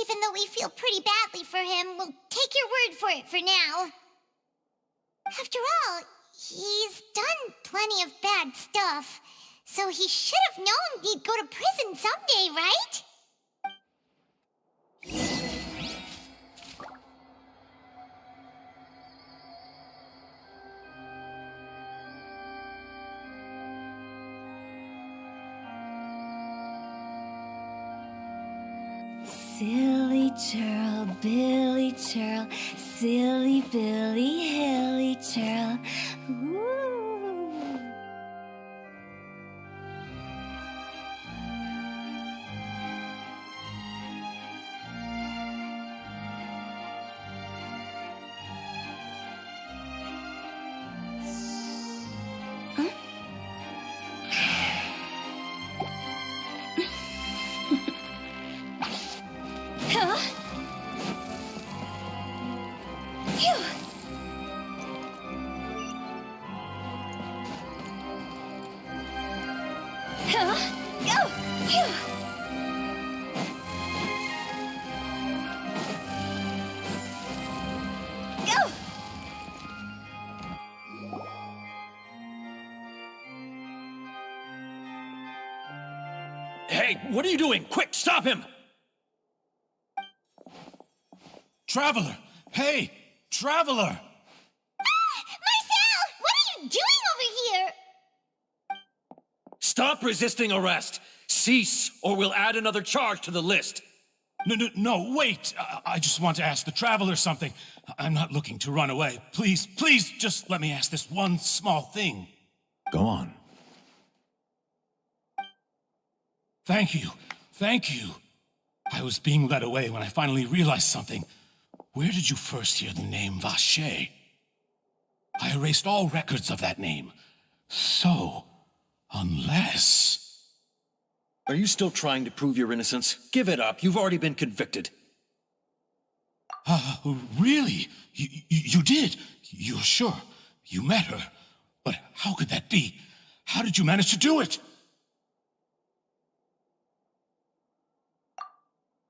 Even though we feel pretty badly for him, we'll take your word for it for now. After all, he's done plenty of bad stuff, so he should have known he'd go to prison someday, right? Silly churl, Billy churl, silly Billy, hilly churl. Ooh. Hey, what are you doing? Quick, stop him! Traveler! Hey! Traveler! Marcel! What are you doing over here? Stop resisting arrest! Cease, or we'll add another charge to the list. No, wait! I just want to ask the Traveler something. I'm not looking to run away. Please, just let me ask this one small thing. Go on. Thank you. I was being led away when I finally realized something. Where did you first hear the name Vache? I erased all records of that name. So, unless... Are you still trying to prove your innocence? Give it up. You've already been convicted. Really? You did? You're sure? You met her? But how could that be? How did you manage to do it?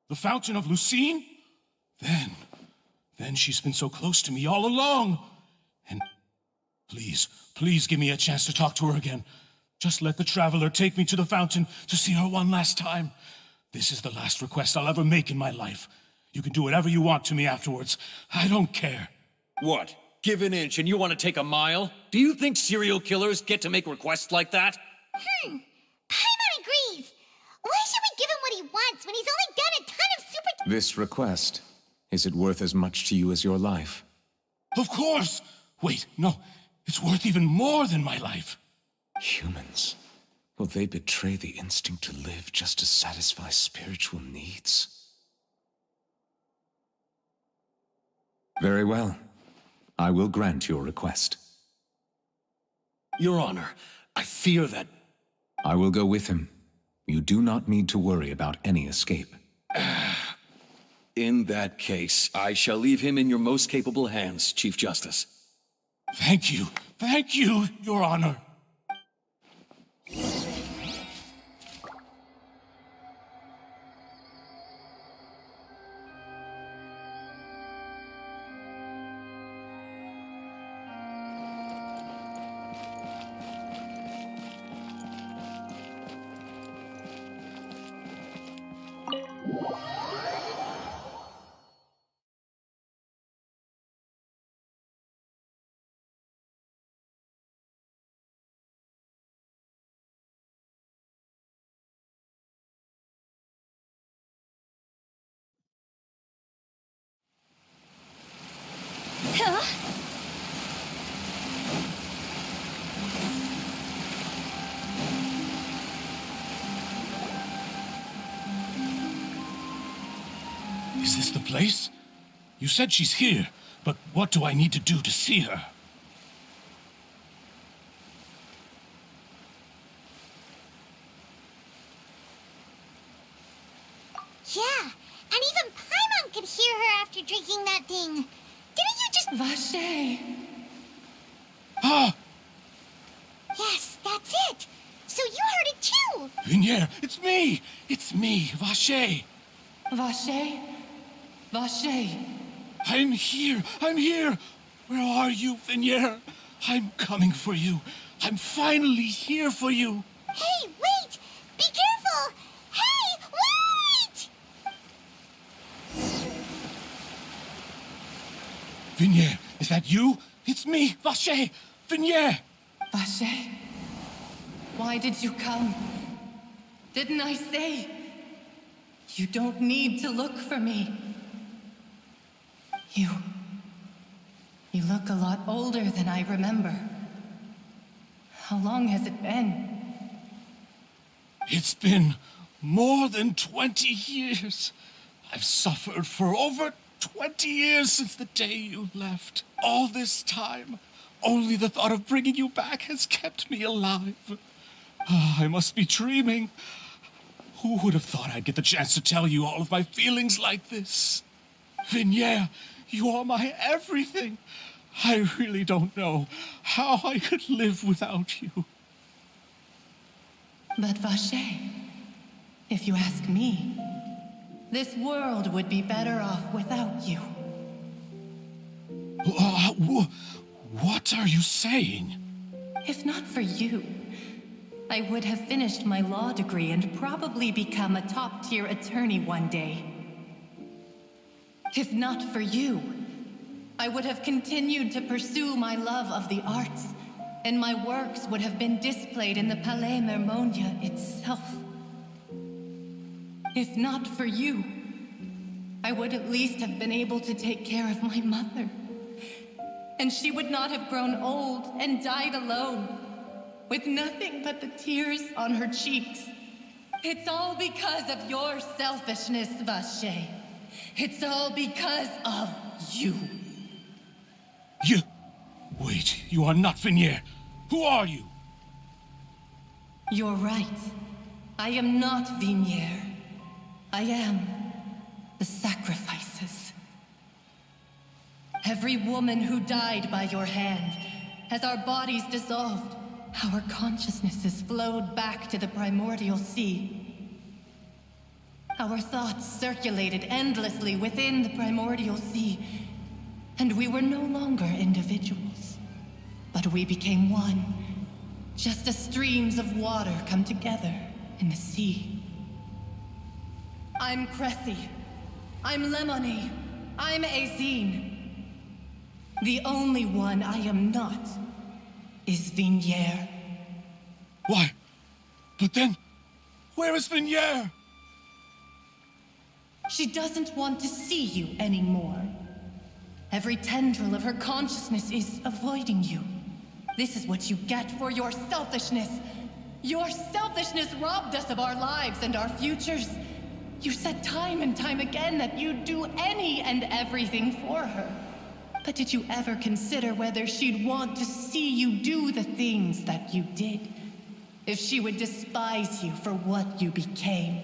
The Fountain of Lucine? Then she's been so close to me all along. And please give me a chance to talk to her again. Just let the Traveler take me to the fountain to see her one last time. This is the last request I'll ever make in my life. You can do whatever you want to me afterwards. I don't care. What? Give an inch and you want to take a mile? Do you think serial killers get to make requests like that? Paimon agrees. Why should we give him what he wants when he's only done a ton of super... This request, is it worth as much to you as your life? Of course! Wait, no. It's worth even more than my life. Humans. Will they betray the instinct to live just to satisfy spiritual needs? Very well. I will grant your request. Your Honor, I fear that... I will go with him. You do not need to worry about any escape. In that case, I shall leave him in your most capable hands, Chief Justice. Thank you, Your Honor. Is this the place? You said she's here, but what do I need to do to see her? Yeah, and even Paimon could hear her after drinking that thing. Didn't you just... Vache! Ah! Yes, that's it! So you heard it too! Vignier, it's me! It's me, Vache! Vache? Vache! I'm here! Where are you, Vignier? I'm coming for you. I'm finally here for you. Hey, wait! Be careful! Hey, wait! Vignier, is that you? It's me, Vache! Vignier! Vache? Why did you come? Didn't I say? You don't need to look for me. You look a lot older than I remember. How long has it been? It's been more than 20 years. I've suffered for over 20 years since the day you left. All this time, only the thought of bringing you back has kept me alive. I must be dreaming. Who would have thought I'd get the chance to tell you all of my feelings like this? Vignier, you are my everything. I really don't know how I could live without you. But Vache, if you ask me, this world would be better off without you. What are you saying? If not for you, I would have finished my law degree and probably become a top-tier attorney one day. If not for you, I would have continued to pursue my love of the arts, and my works would have been displayed in the Palais Mermonia itself. If not for you, I would at least have been able to take care of my mother. And she would not have grown old and died alone, with nothing but the tears on her cheeks. It's all because of your selfishness, Vache. It's all because of you. You... Wait, you are not Vignier. Who are you? You're right. I am not Vignier. I am the sacrifices. Every woman who died by your hand, as our bodies dissolved, our consciousnesses flowed back to the primordial sea. Our thoughts circulated endlessly within the primordial sea, and we were no longer individuals, but we became one, just as streams of water come together in the sea. I'm Cressy. I'm Lemony. I'm Azine. The only one I am not is Vignier. Why? But then, where is Vignier? She doesn't want to see you anymore. Every tendril of her consciousness is avoiding you. This is what you get for your selfishness. Your selfishness robbed us of our lives and our futures. You said time and time again that you'd do any and everything for her. But did you ever consider whether she'd want to see you do the things that you did? if she would despise you for what you became.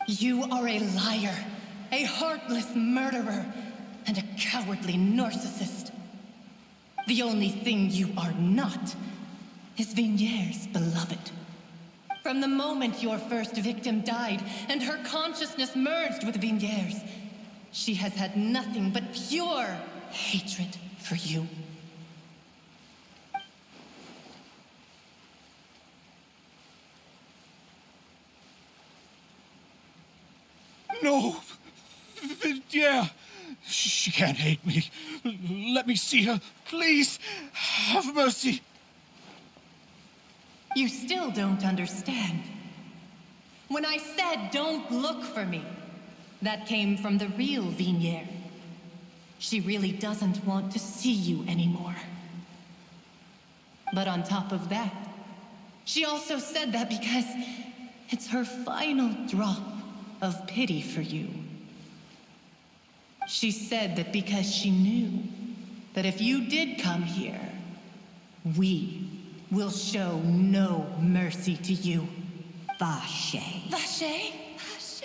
You are a liar, a heartless murderer, and a cowardly narcissist. The only thing you are not is Vigniere's beloved. From the moment your first victim died and her consciousness merged with Vigniere's, she has had nothing but pure hatred for you. No! Yeah! She can't hate me. Let me see her. Please! Have mercy! You still don't understand. When I said don't look for me, that came from the real Vigniere. She really doesn't want to see you anymore. But on top of that, she also said that because it's her final drop of pity for you. She said that because she knew that if you did come here, we will show no mercy to you. Vache. Vache? Vache.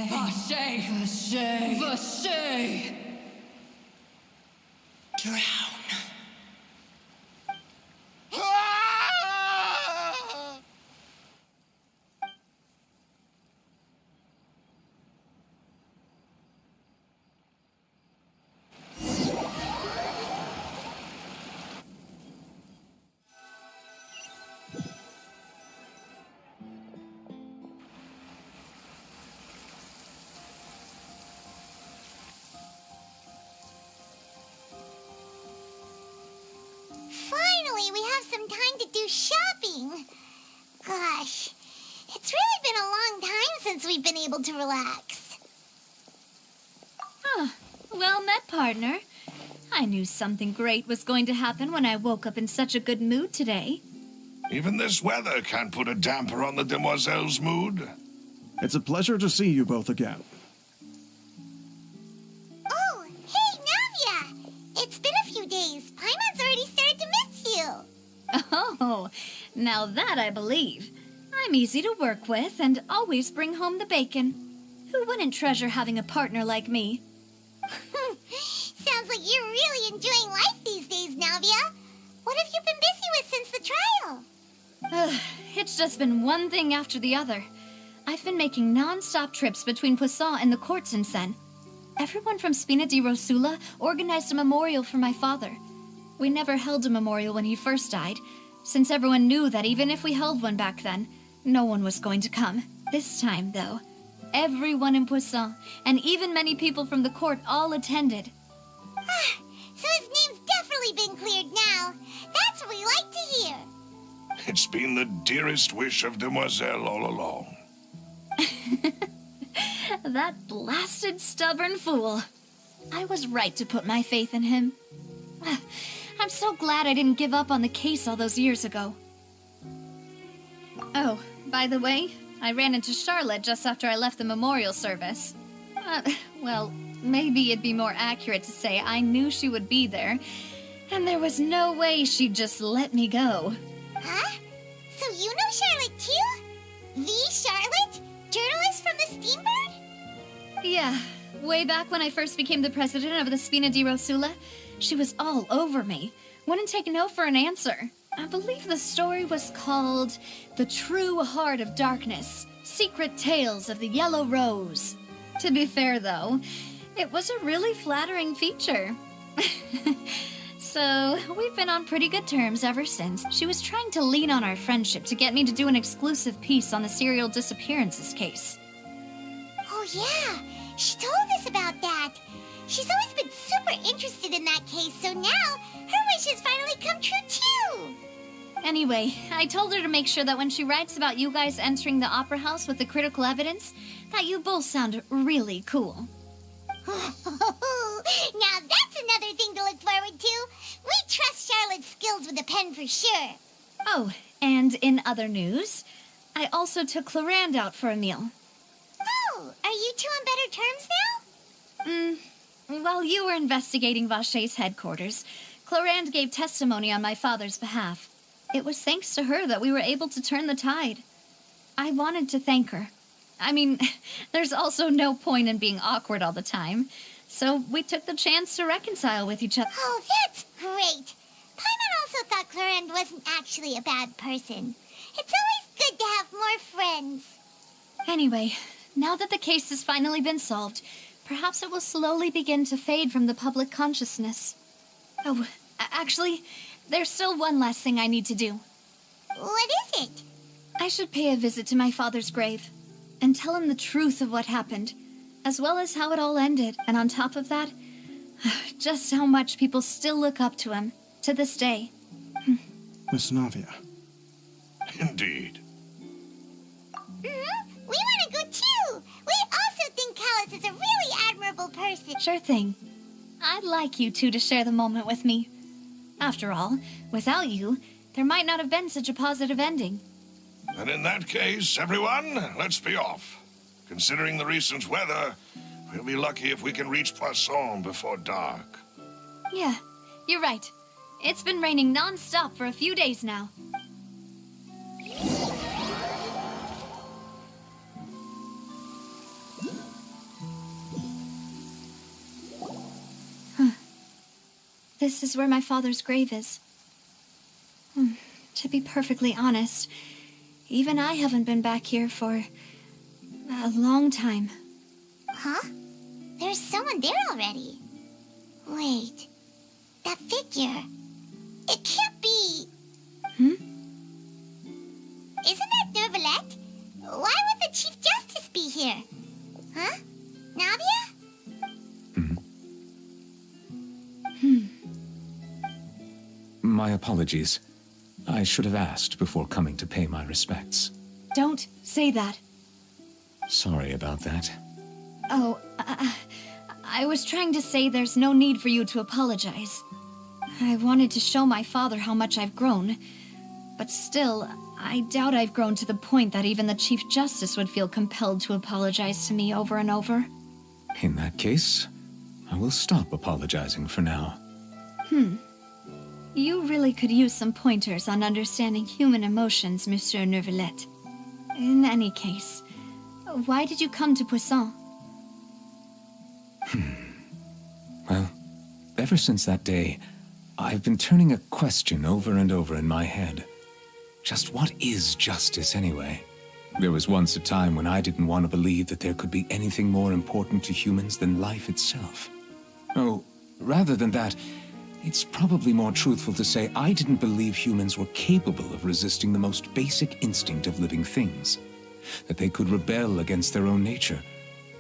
Vache. Vache. Vache. Drown. Finally, we have some time to do shopping. Gosh, it's really been a long time since we've been able to relax. Huh. Well met, partner. I knew something great was going to happen when I woke up in such a good mood today. Even this weather can't put a damper on the demoiselle's mood. It's a pleasure to see you both again. Oh, hey, Navia! It's been a few days. Paimon's already started to miss you. Oh, now that I believe. I'm easy to work with and always bring home the bacon. Who wouldn't treasure having a partner like me? Sounds like you're really enjoying life these days, Navia. What have you been busy with since the trial? It's just been one thing after the other. I've been making non-stop trips between Poisson and the court since then. Everyone from Spina di Rosula organized a memorial for my father. We never held a memorial when he first died, since everyone knew that even if we held one back then, no one was going to come. This time, though, everyone in Poisson, and even many people from the court, all attended. So his name's definitely been cleared now. That's what we like to hear. It's been the dearest wish of Demoiselle all along. That blasted stubborn fool. I was right to put my faith in him. I'm so glad I didn't give up on the case all those years ago. Oh, by the way, I ran into Charlotte just after I left the memorial service. Well, maybe it'd be more accurate to say I knew she would be there, and there was no way she'd just let me go. Huh? So you know Charlotte too? The Charlotte? Journalist from the Steambird? Yeah, way back when I first became the president of the Spina di Rosula, she was all over me. Wouldn't take no for an answer. I believe the story was called The True Heart of Darkness, Secret Tales of the Yellow Rose. To be fair, though, it was a really flattering feature. So, we've been on pretty good terms ever since. She was trying to lean on our friendship to get me to do an exclusive piece on the serial disappearances case. Oh yeah, she told us about that. She's always been super interested in that case, so now her wish has finally come true too. Anyway, I told her to make sure that when she writes about you guys entering the opera house with the critical evidence, that you both sound really cool. Now that's another thing to look forward to. We trust Charlotte's skills with a pen for sure. Oh, and in other news, I also took Clarande out for a meal. Oh, are you two on better terms now? While you were investigating Vashey's headquarters, Clorinde gave testimony on my father's behalf. It was thanks to her that we were able to turn the tide. I wanted to thank her. I mean, there's also no point in being awkward all the time, so we took the chance to reconcile with each other. Oh, that's great. Paimon also thought Clorinde wasn't actually a bad person. It's always good to have more friends. Anyway, now that the case has finally been solved, perhaps it will slowly begin to fade from the public consciousness. Oh, actually, there's still one last thing I need to do. What is it? I should pay a visit to my father's grave and tell him the truth of what happened, as well as how it all ended, and on top of that, just how much people still look up to him to this day. Miss Navia. Indeed. We want to go too. We also think Callus is a really admirable person. Sure thing. I'd like you two to share the moment with me. After all, without you, there might not have been such a positive ending. And in that case, everyone, let's be off. Considering the recent weather, we'll be lucky if we can reach Poisson before dark. Yeah, you're right. It's been raining non-stop for a few days now. This is where my father's grave is. To be perfectly honest, even I haven't been back here for a long time. Huh? There's someone there already. Wait, that figure. It can't be. Isn't that Neuvillette? Why would the Chief Justice be here? Huh? Navia? My apologies. I should have asked before coming to pay my respects. Don't say that. Sorry about that. Oh, I was trying to say there's no need for you to apologize. I wanted to show my father how much I've grown, but still, I doubt I've grown to the point that even the Chief Justice would feel compelled to apologize to me over and over. In that case, I will stop apologizing for now. You really could use some pointers on understanding human emotions, Monsieur Neuvillette. In any case, why did you come to Poisson? Well, ever since that day, I've been turning a question over and over in my head. Just what is justice, anyway? There was once a time when I didn't want to believe that there could be anything more important to humans than life itself. Oh, rather than that, it's probably more truthful to say I didn't believe humans were capable of resisting the most basic instinct of living things. That they could rebel against their own nature,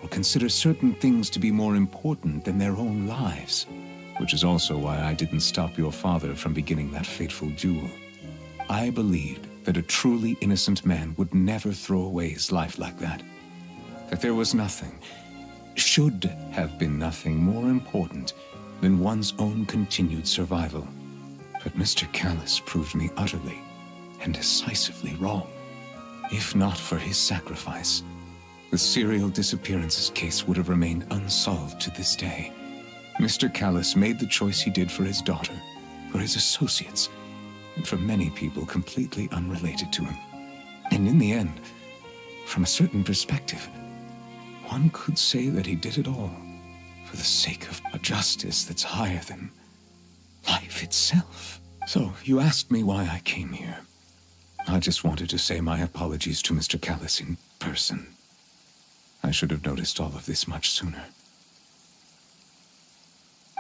or consider certain things to be more important than their own lives. Which is also why I didn't stop your father from beginning that fateful duel. I believed that a truly innocent man would never throw away his life like that. That there was nothing, should have been nothing more important than one's own continued survival. But Mr. Callus proved me utterly and decisively wrong. If not for his sacrifice, the serial disappearances case would have remained unsolved to this day. Mr. Callus made the choice he did for his daughter, for his associates, and for many people completely unrelated to him. And in the end, from a certain perspective, one could say that he did it all for the sake of a justice that's higher than life itself. So, you asked me why I came here. I just wanted to say my apologies to Mr. Callus in person. I should have noticed all of this much sooner.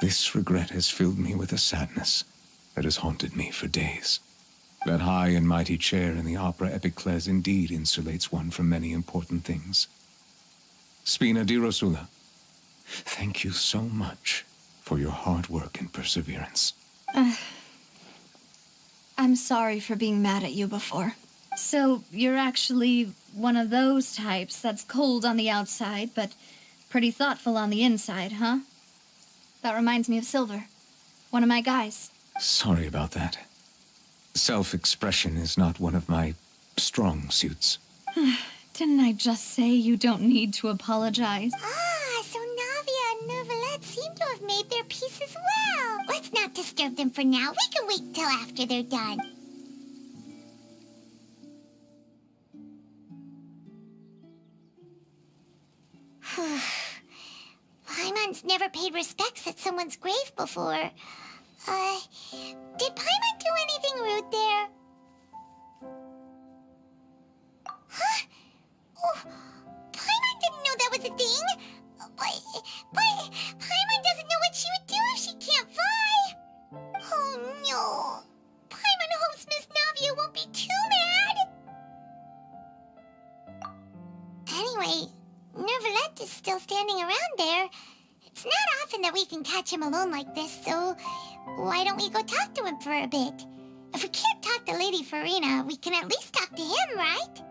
This regret has filled me with a sadness that has haunted me for days. That high and mighty chair in the opera Epiclese indeed insulates one from many important things. Spina di Rosula, thank you so much for your hard work and perseverance. I'm sorry for being mad at you before. So, you're actually one of those types that's cold on the outside, but pretty thoughtful on the inside, huh? That reminds me of Silver, one of my guys. Sorry about that. Self-expression is not one of my strong suits. Didn't I just say you don't need to apologize? Ah, so Navia and Neuvillette seem to disturb them for now. We can wait till after they're done. Paimon's never paid respects at someone's grave before. Did Paimon do anything rude there? Huh? Oh, Paimon didn't know that was a thing. But Paimon doesn't know what she would do if she can't fly. Oh no. Paimon hopes Miss Navia won't be too mad. Anyway, Nervalette is still standing around there. It's not often that we can catch him alone like this, so why don't we go talk to him for a bit? If we can't talk to Lady Farina, we can at least talk to him, right?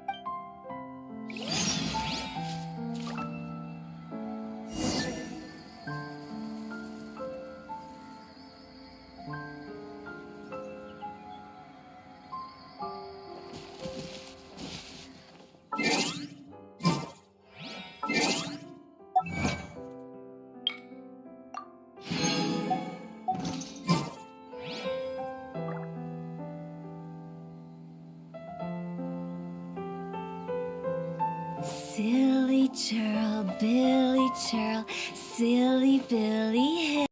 Silly churl, Billy churl, silly Billy Hill.